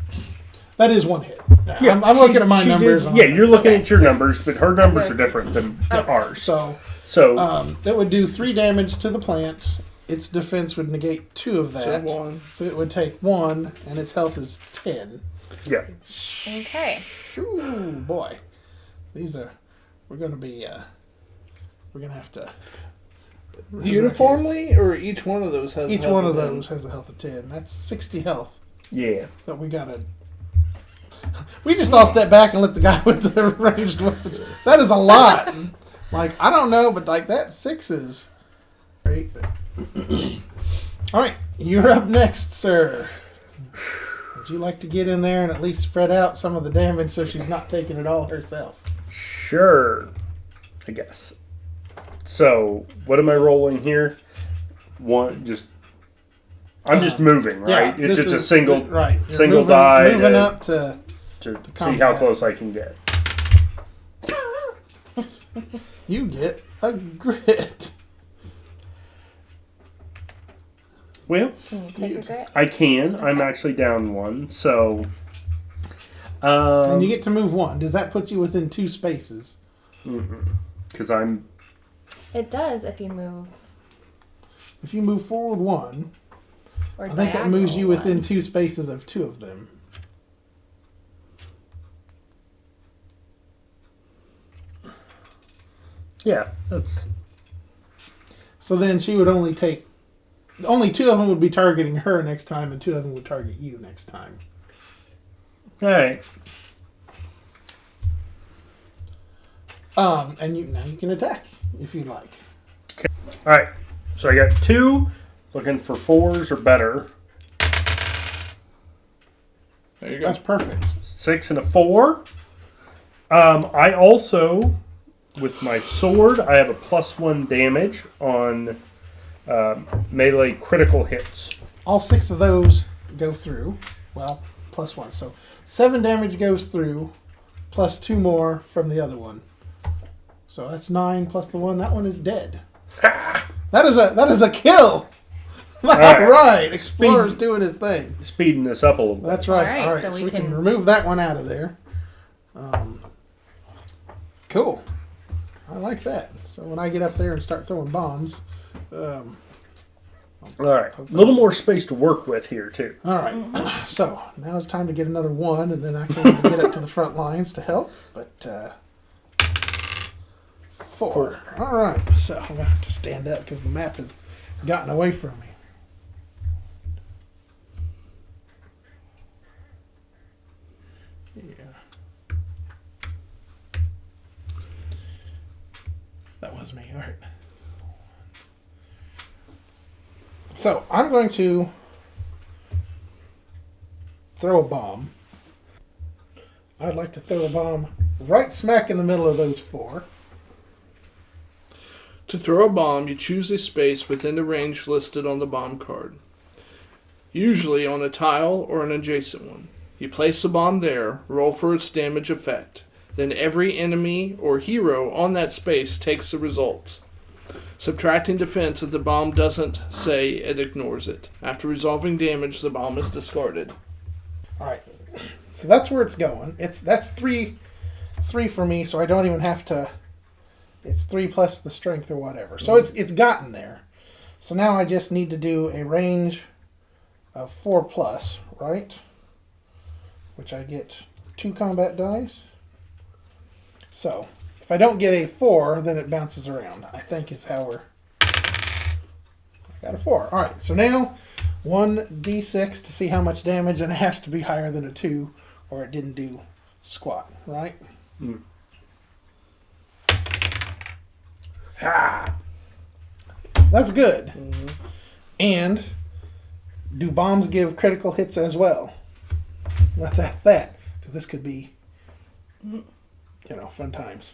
that is one hit. Yeah, I'm looking at my she numbers. did- yeah, you're looking Okay. at your numbers, but her numbers Okay. are different than Okay. ours. So So that would do 3 damage to the plant. Its defense would negate 2 of So that. one. So it would take 1, and its health is 10. yeah, Okay. Ooh, boy. These are. We're going to be. We're going to have to. Uniformly, or each one of those has. Each a health one of of 10? those has a health of 10. That's 60 health yeah. that we got to. We just all step back and let the guy with the ranged weapons. That is a lot. Like, I don't know, but like that 6 is. Great. All right, you're up next, sir. Would you like to get in there and at least spread out some of the damage so she's not taking it all herself? Sure, I guess. So, what am I rolling here? I'm just moving, right? Yeah, It's this just a is- single right. You're single moving, die moving to- up to see how combat. close I can get. you get a grit. Well, Can you take a grit? I can. I'm actually down 1, so. And you get to move 1. Does that put you within 2 spaces? Because I'm. It does if you move If you move forward 1, or I think that moves you diagonal within one. 2 spaces of 2 of them. Yeah, that's. So then she would only take. Only 2 of them would be targeting her next time, and 2 of them would target you next time. Alright. And now you can attack if you'd like. Alright. So I got 2, looking for 4s or better. There you go. That's perfect. 6 and a 4. I also, with my sword, I have a +1 damage on melee critical hits. All 6 of those go through. Well, +1. So 7 damage goes through, plus 2 more from the other one. So that's 9 plus the 1. That one is dead. That is a kill. All right. Explorer's doing his thing. Speeding this up a little bit. That's right. All right, All right. so So, we we can can- remove that one out of there. Cool. I like that. So when I get up there and start throwing bombs, Alright. A little more space to work with here, too. all right. So now it's time to get another 1, and then I can get up to the front lines to help. But 4. All right. So I'm gonna have to stand up because the map has gotten away from me. Yeah. That was me. All right. So I'm going to throw a bomb. I'd like to throw a bomb right smack in the middle of those 4. To throw a bomb, you choose a space within the range listed on the bomb card. Usually on a tile or an adjacent one. You place the bomb there, roll for its damage effect. Then every enemy or hero on that space takes the result. Subtracting defense if the bomb doesn't say it ignores it. After resolving damage, the bomb is discarded. All right. So that's where it's going. That's 3 for me, so I don't even have to. It's 3 plus the strength or whatever. So it's gotten there. So now I just need to do a range of 4 plus, right? Which I get 2 combat dice. So if I don't get a 4, then it bounces around. I think is how I got a 4. All right. So now 1d6 to see how much damage, and it has to be higher than a 2 or it didn't do squat, right? Ha! That's good. Mm-hmm. And do bombs give critical hits as well? Let's ask that, because this could be, fun times.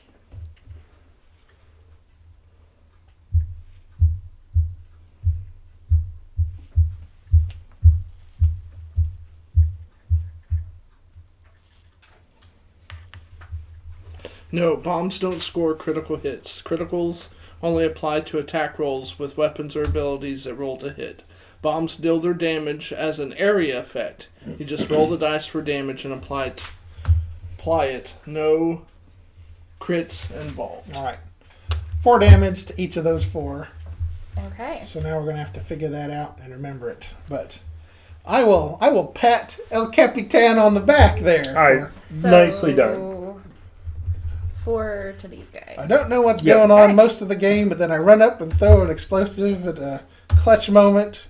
No, bombs don't score critical hits. Criticals only apply to attack rolls with weapons or abilities that roll to hit. Bombs deal their damage as an area effect. You just roll the dice for damage and apply it. No crits involved. All right. 4 damage to each of those 4. Okay. So now we're going to have to figure that out and remember it. But I will pat El Capitan on the back there. All right. Nicely done. 4 to these guys. I don't know what's going on most of the game, but then I run up and throw an explosive at a clutch moment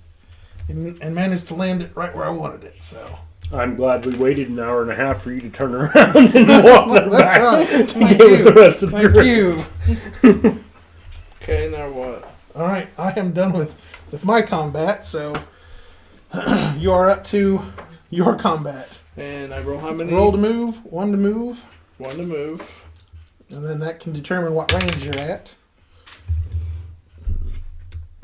and manage to land it right where I wanted it. So I'm glad we waited an hour and a half for you to turn around and walk them that's back right. to Thank get you. with the rest of the Thank group. you. Okay, now what? All right, I am done with my combat. So you are up to your combat. And I roll how many? Roll to move, 1 to move, 1 to move. and then that can determine what range you're at.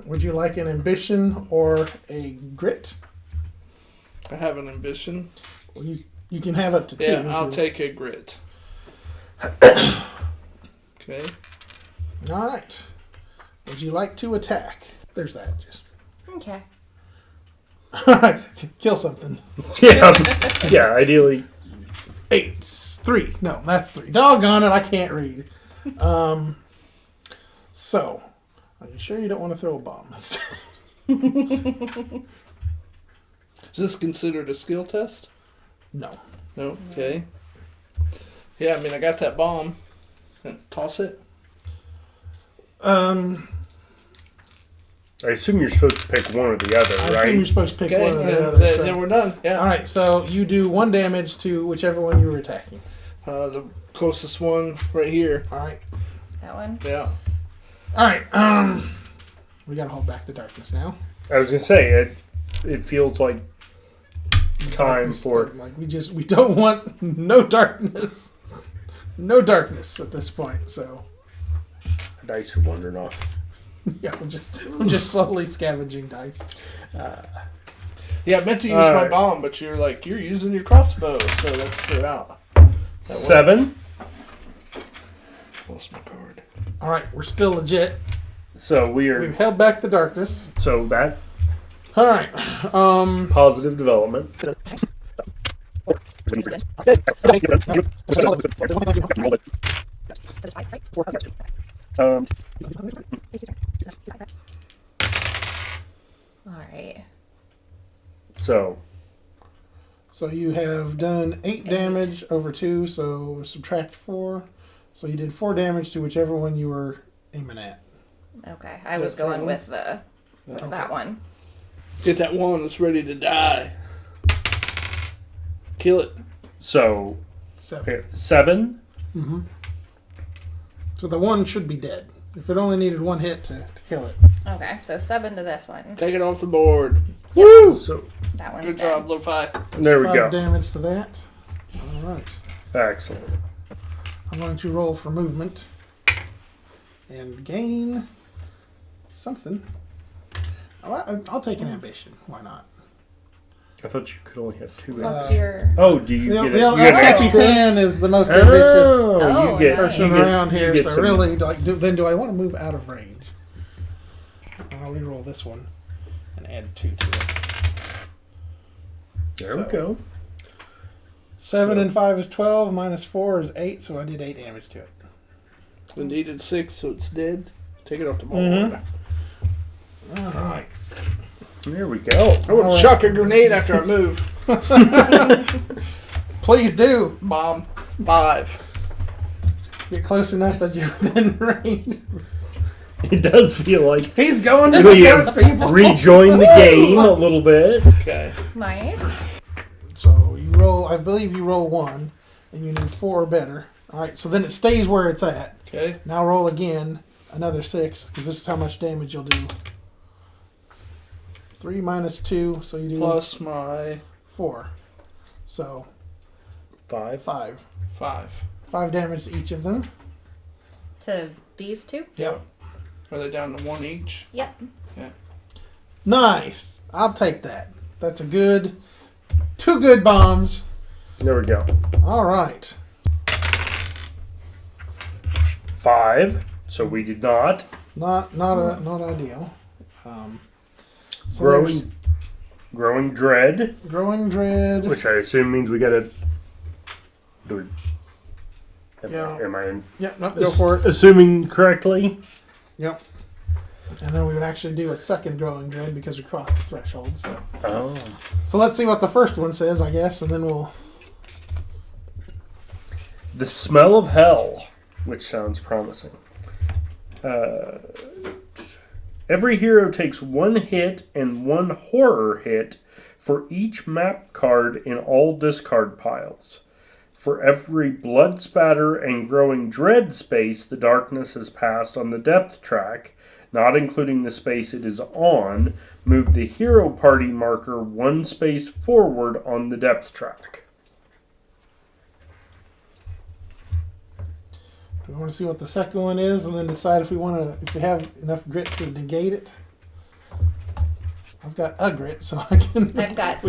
Would you like an ambition or a grit? I have an ambition. Well, you can have up to 2. Yeah, I'll take a grit. Okay. All right. Would you like to attack? There's that. Just Okay. all right. Kill something. Yeah, ideally. 8, 3. No, that's 3. Doggone it! I can't read. So, are you sure you don't want to throw a bomb? Is this considered a skill test? No. No. Okay. Yeah, I mean, I got that bomb. Toss it. I assume you're supposed to pick one or the other, I right? assume you're supposed to pick Okay, one or the yeah, other. then we're done. Yeah. All right. So you do 1 damage to whichever one you were attacking. The closest one right here. All right. That one. Yeah. All right. We gotta hold back the darkness now. I was gonna say it feels like time for Like we don't want no darkness. No darkness at this point. So dice are wandering off. yeah, we're just slowly scavenging dice. Yeah, I meant to use my bomb, but you're using your crossbow, so let's throw it out. 7. Lost my card. All right, we're still legit. So we're We've held back the darkness. so that All right. positive development. All right. So So you have done 8 damage over 2. So subtract 4. So you did 4 damage to whichever one you were aiming at. Okay. I was going with that one. Get that one that's ready to die. Kill it. so 7. here, 7. Mm-hmm. So the one should be dead. If it only needed 1 hit to kill it. Okay. So 7 to this one. Take it off the board. Woo! So That one's Good dead. job, LoFi. there we 5 go. damage to that. All right. Excellent. I'm going to roll for movement and gain something. I'll take an ambition. Why not? I thought you could only have 2. What's your? Oh, do you get it? El You get extra? Capitan is the most ambitious Oh, Oh, you get nice. person you get- around you here. get So some- really, do I want to move out of range? I'll re-roll this one and add 2 to it. There we go. 7 and 5 is 12. Minus 4 is 8. So I did 8 damage to it. We needed 6, so it's dead. Take it off the board. Mm-hmm. All right. There we go. I would All right. chuck a grenade after I move. Please do Bomb. 5. get close enough that you're within range. It does feel like He's going to we the have first people. rejoined the game a little bit. Okay. Nice. So you roll, I believe you roll 1, and you need 4 or better. Alright, so then it stays where it's at. Okay. Now roll again, another 6, because this is how much damage you'll do. 3 minus 2, so you do Plus my 4. So 5. 5. 5. 5 damage to each of them. To these two? Yep. Are they down to 1 each? Yep. Nice. I'll take that. That's a good 2 good bombs. There we go. All right. 5. So we did not. Not ideal. So Growing dread, growing dread. which I assume means we gotta do it. Yeah. Am I in? Yep. Nope, go for it. Assuming correctly. Yep. And then we would actually do a second growing dread because we crossed the threshold. Oh. So let's see what the first one says, I guess, and then we'll. The smell of hell, which sounds promising. Every hero takes 1 hit and 1 horror hit for each map card in all discard piles. For every blood spatter and growing dread space the darkness has passed on the depth track, not including the space it is on, move the hero party marker 1 space forward on the depth track. We want to see what the second one is, and then decide if we have enough grit to negate it. I've got a grit, so we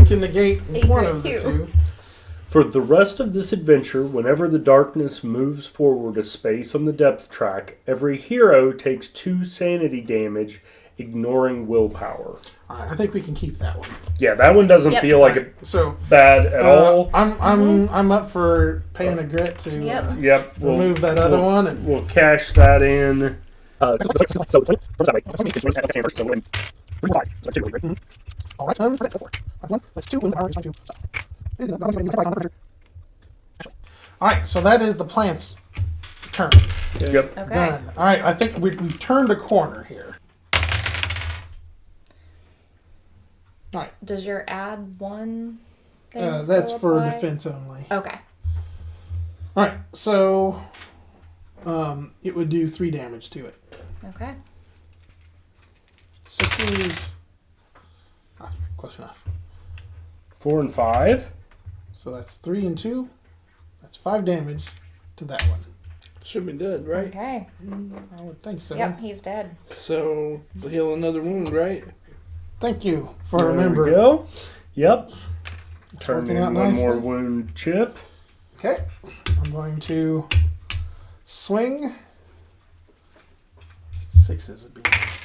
can negate one of the 2. For the rest of this adventure, whenever the darkness moves forward a space on the depth track, every hero takes 2 sanity damage, ignoring willpower. All right, I think we can keep that one. Yeah, that one doesn't feel like it bad at all. I'm up for paying a grit to Yep, remove that other one, and we'll cash that in. all right. That's 4. That's 1. That's 2 wins. Already 2. All right, so that is the plant's turn. Yep. Okay. Done. All right, I think we've turned a corner here. All right. Does your add 1 thing That's still for apply? defense only. Okay. All right, so it would do 3 damage to it. Okay. 6s. Close enough. 4 and 5. So that's 3 and 2. That's 5 damage to that one. Should be dead, right? Okay. I would think so. Yep, he's dead. So, heal another wound, right? Thank you for There remembering. we go. Yep. Turn working in out 1 more nicely. wound chip. Okay. I'm going to swing. 6s would be nice.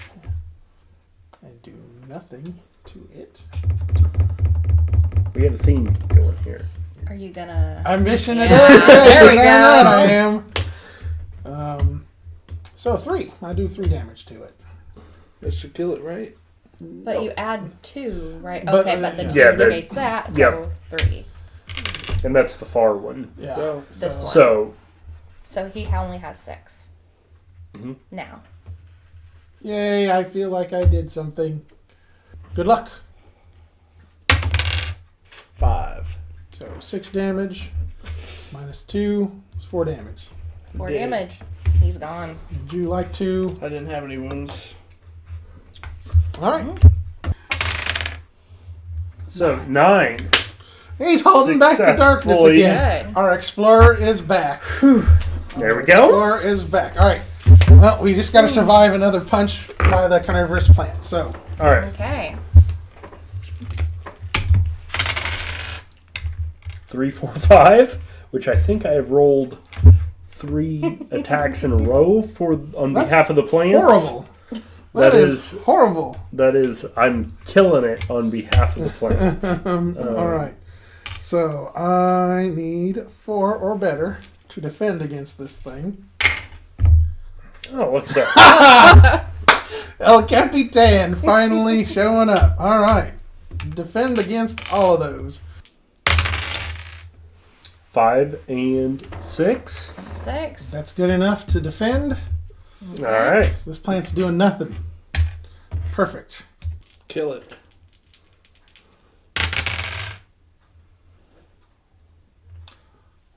And do nothing to it. We got a theme going here. Are you gonna... I'm missing it Yeah, up. there we go. I am. So 3. I do 3 damage to it. That should kill it, right? But you add 2, right? But, Okay, but the 2 yeah, that- negates that, so yep. 3. And that's the far one. Yeah. Well, This one. So, So he only has 6. Mhm. Now. Yay, I feel like I did something. Good luck. 5. So 6 damage. Minus 2 is 4 damage. 4 Dead. damage. He's gone. Would you like to? I didn't have any wounds. All right. so 9. He's holding back the darkness Successfully. again. Good. Our explorer is back. There we go. Explorer is back. All right. Well, we just got to survive another punch by the carnivorous plant. So, All right. Okay. 3, 4, 5, which I think I have rolled 3 attacks in a row on That's behalf of the plants. horrible. That That is is- horrible. That is, I'm killing it on behalf of the plants. All right. So I need 4 or better to defend against this thing. Oh, look at that. El Capitan finally showing up. All right. Defend against all of those. 5 and 6. 6. That's good enough to defend. All right. So this plant's doing nothing. Perfect. Kill it.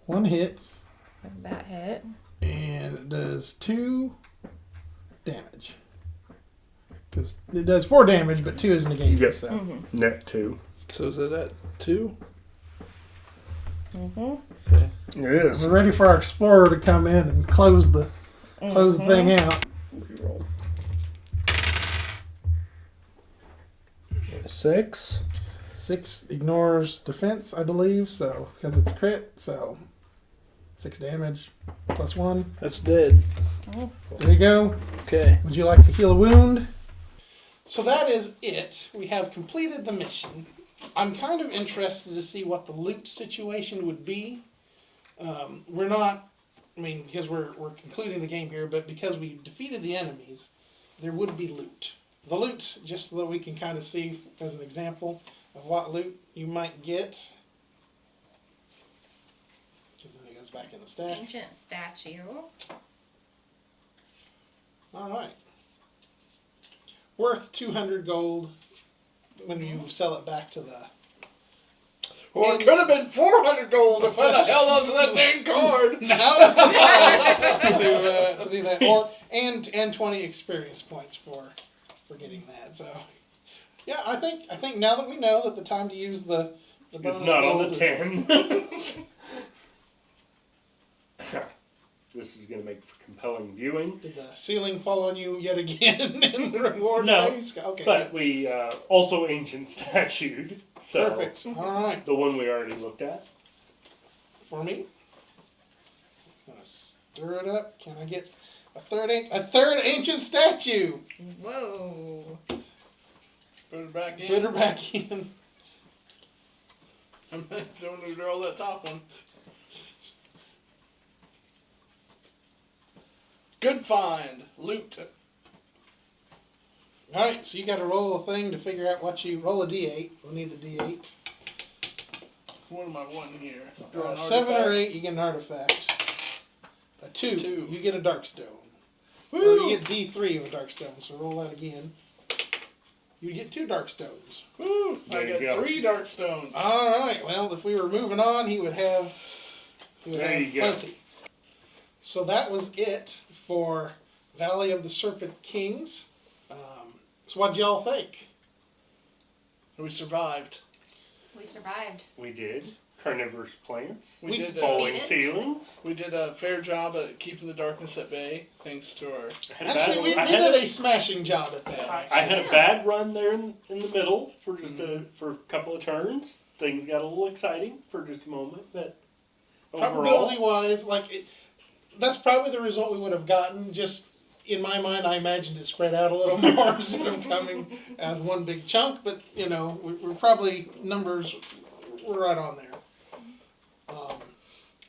One hit, That hit. and it does 2 damage. Because it does 4 damage, but 2 is negated. Yep. So. Net 2. So is it at 2? Mm-hmm. Okay. It is. We're ready for our explorer to come in and close the thing out. Reroll. 6. 6 ignores defense, I believe, so because it's crit, so 6 damage plus 1. That's dead. There you go. Okay. Would you like to heal a wound? So that is it. We have completed the mission. I'm kind of interested to see what the loot situation would be. We're not, because we're concluding the game here, but because we defeated the enemies, there would be loot. The loot, just so that we can kind of see as an example of what loot you might get. Because then it goes back in the stack. Ancient statue. Alright. Worth 200 gold when you sell it back to the... Or it could have been 400 gold if I'd have held on to that dang card. Now is the time to do that. Or, and 20 experience points for getting that. So, yeah, I think now that we know that the time to use the bonus It's not on gold the is- 10. This is going to make for compelling viewing. Did the ceiling fall on you yet again in the reward No, phase? Okay, But good. we also ancient statued. So Perfect. All right. the one we already looked at. For me. I'm gonna stir it up. Can I get a third ancient statue? Whoa. Put it back in. Put her back in. I'm going to draw that top one. Good find. Loot. Alright, so you got to roll a thing to figure out what you... Roll a d8. We'll need the d8. What am I wanting here? Draw an 7 or artifact. 8, you get an artifact. A 2, 2. you get a dark stone. Or Woo! you get d3 of a dark stone, so roll that again. You get 2 dark stones. Woo! I There you got go. 3 dark stones. Alright, well, if we were moving on, he would have There you go. plenty. So that was it for Valley of the Serpent Kings. So what'd y'all think? We survived. We survived. We did. Carnivorous plants. We did. Falling Defeated. ceilings. We did a fair job at keeping the darkness at bay, thanks to our. I had a Actually, we bad- I had did a smashing job at that. I had a bad run there in the middle for just for a couple of turns. Things got a little exciting for just a moment, but overall, Probability-wise, that's probably the result we would have gotten. Just in my mind, I imagined it spread out a little more instead of coming as one big chunk. But we're probably numbers were right on there.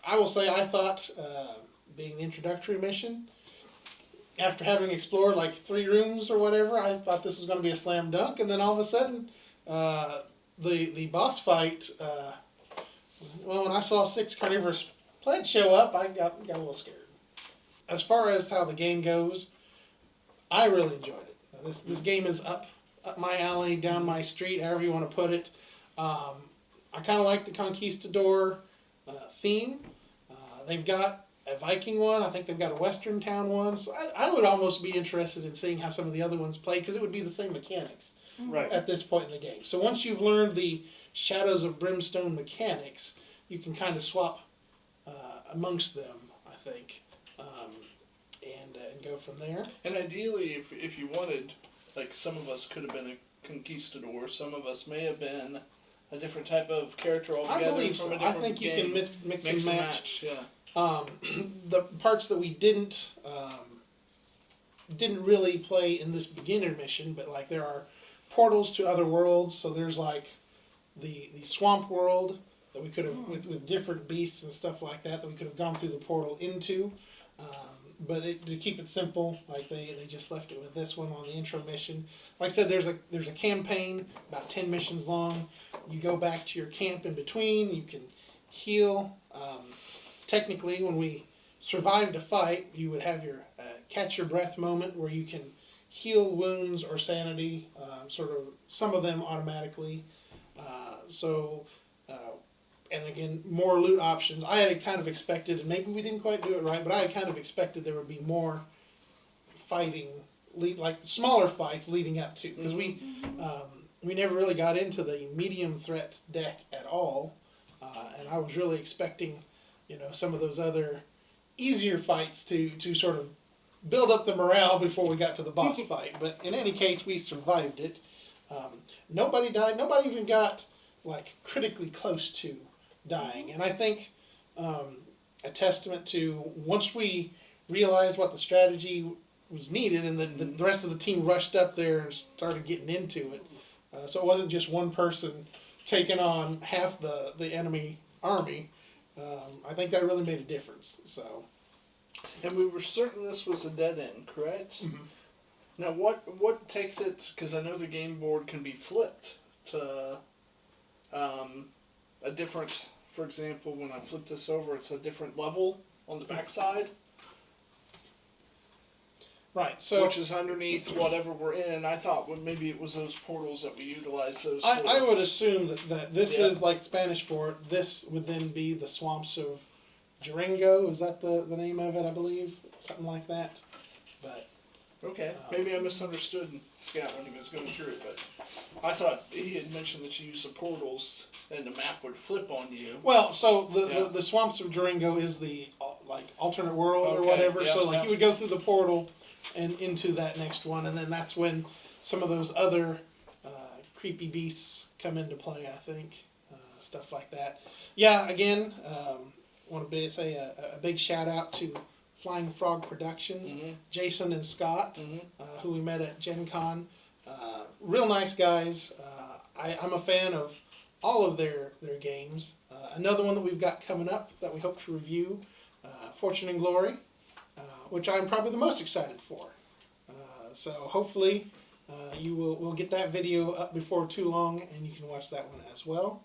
I will say I thought, being the introductory mission, after having explored 3 rooms or whatever, I thought this was going to be a slam dunk. And then all of a sudden, the boss fight. When I saw 6 carnivorous plants show up, I got a little scared. As far as how the game goes, I really enjoyed it. This game is up my alley, down my street, however you want to put it. I kind of like the Conquistador theme. They've got a Viking one. I think they've got a Western town one. So I would almost be interested in seeing how some of the other ones play, because it would be the same mechanics right. at this point in the game. So once you've learned the Shadows of Brimstone mechanics, you can kind of swap amongst them, I think, and go from there. And ideally, if you wanted, some of us could have been a conquistador. Some of us may have been a different type of character altogether. I believe from so. a I different think you game. can mix and match. Yeah. The parts that we didn't really play in this beginner mission, but there are portals to other worlds. So there's the swamp world that we could have with different beasts and stuff like that we could have gone through the portal into. But to keep it simple, they just left it with this one on the intro mission. Like I said, there's a campaign about 10 missions long. You go back to your camp in between. You can heal. Technically, when we survived a fight, you would have your catch your breath moment where you can heal wounds or sanity, sort of some of them automatically. And again, more loot options. I had kind of expected, and maybe we didn't quite do it right, but I had kind of expected there would be more fighting, like smaller fights leading up to, because we never really got into the medium threat deck at all, and I was really expecting, some of those other easier fights to sort of build up the morale before we got to the boss fight. But in any case, we survived it. Nobody died. Nobody even got like critically close to dying. And I think a testament to once we realized what the strategy was needed, and the rest of the team rushed up there and started getting into it. So it wasn't just one person taking on half the enemy army. I think that really made a difference. So. And we were certain this was a dead end, correct? Mm-hmm. Now, what takes it? Because I know the game board can be flipped to a different. For example, when I flip this over, it's a different level on the backside. Right. So which is underneath whatever we're in. I thought maybe it was those portals that we utilize those. I would assume that this is like Spanish for it. This would then be the swamps of Durango. Is that the name of it? I believe something like that. But okay, maybe I misunderstood Scott when he was going through it. But I thought he had mentioned that you use the portals and the map would flip on you. Well, so the swamps of Durango is the like alternate world or whatever. So like you would go through the portal and into that next one, and then that's when some of those other creepy beasts come into play, I think. Stuff like that. Yeah, again, want to say a big shout out to Flying Frog Productions, Jason and Scott, who we met at Gen Con. Real nice guys. I'm a fan of all of their games. Another one that we've got coming up that we hope to review, Fortune and Glory, which I'm probably the most excited for. So hopefully we'll get that video up before too long, and you can watch that one as well.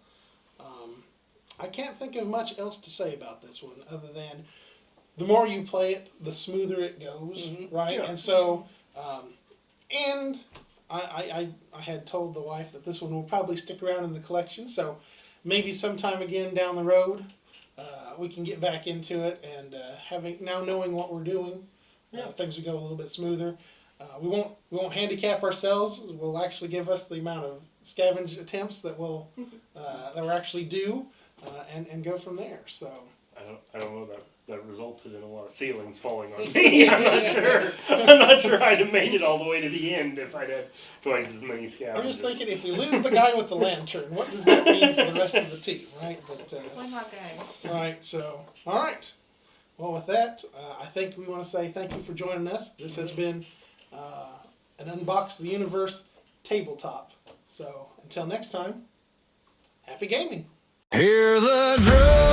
I can't think of much else to say about this one other than the more you play it, the smoother it goes, right? Yeah. And so, and I had told the wife that this one will probably stick around in the collection, so maybe sometime again down the road we can get back into it, and knowing what we're doing, things will go a little bit smoother. We won't handicap ourselves. We'll actually give us the amount of scavenge attempts that we're actually due, and go from there. So I don't know that resulted in a lot of ceilings falling on me. I'm not sure I'd have made it all the way to the end if I'd had twice as many scavengers. I'm just thinking, if we lose the guy with the lantern, what does that mean for the rest of the team, right? But one more guy. Right. So all right. Well, with that, I think we want to say thank you for joining us. This has been an Unbox the Universe tabletop. So until next time, happy gaming. Hear the drum.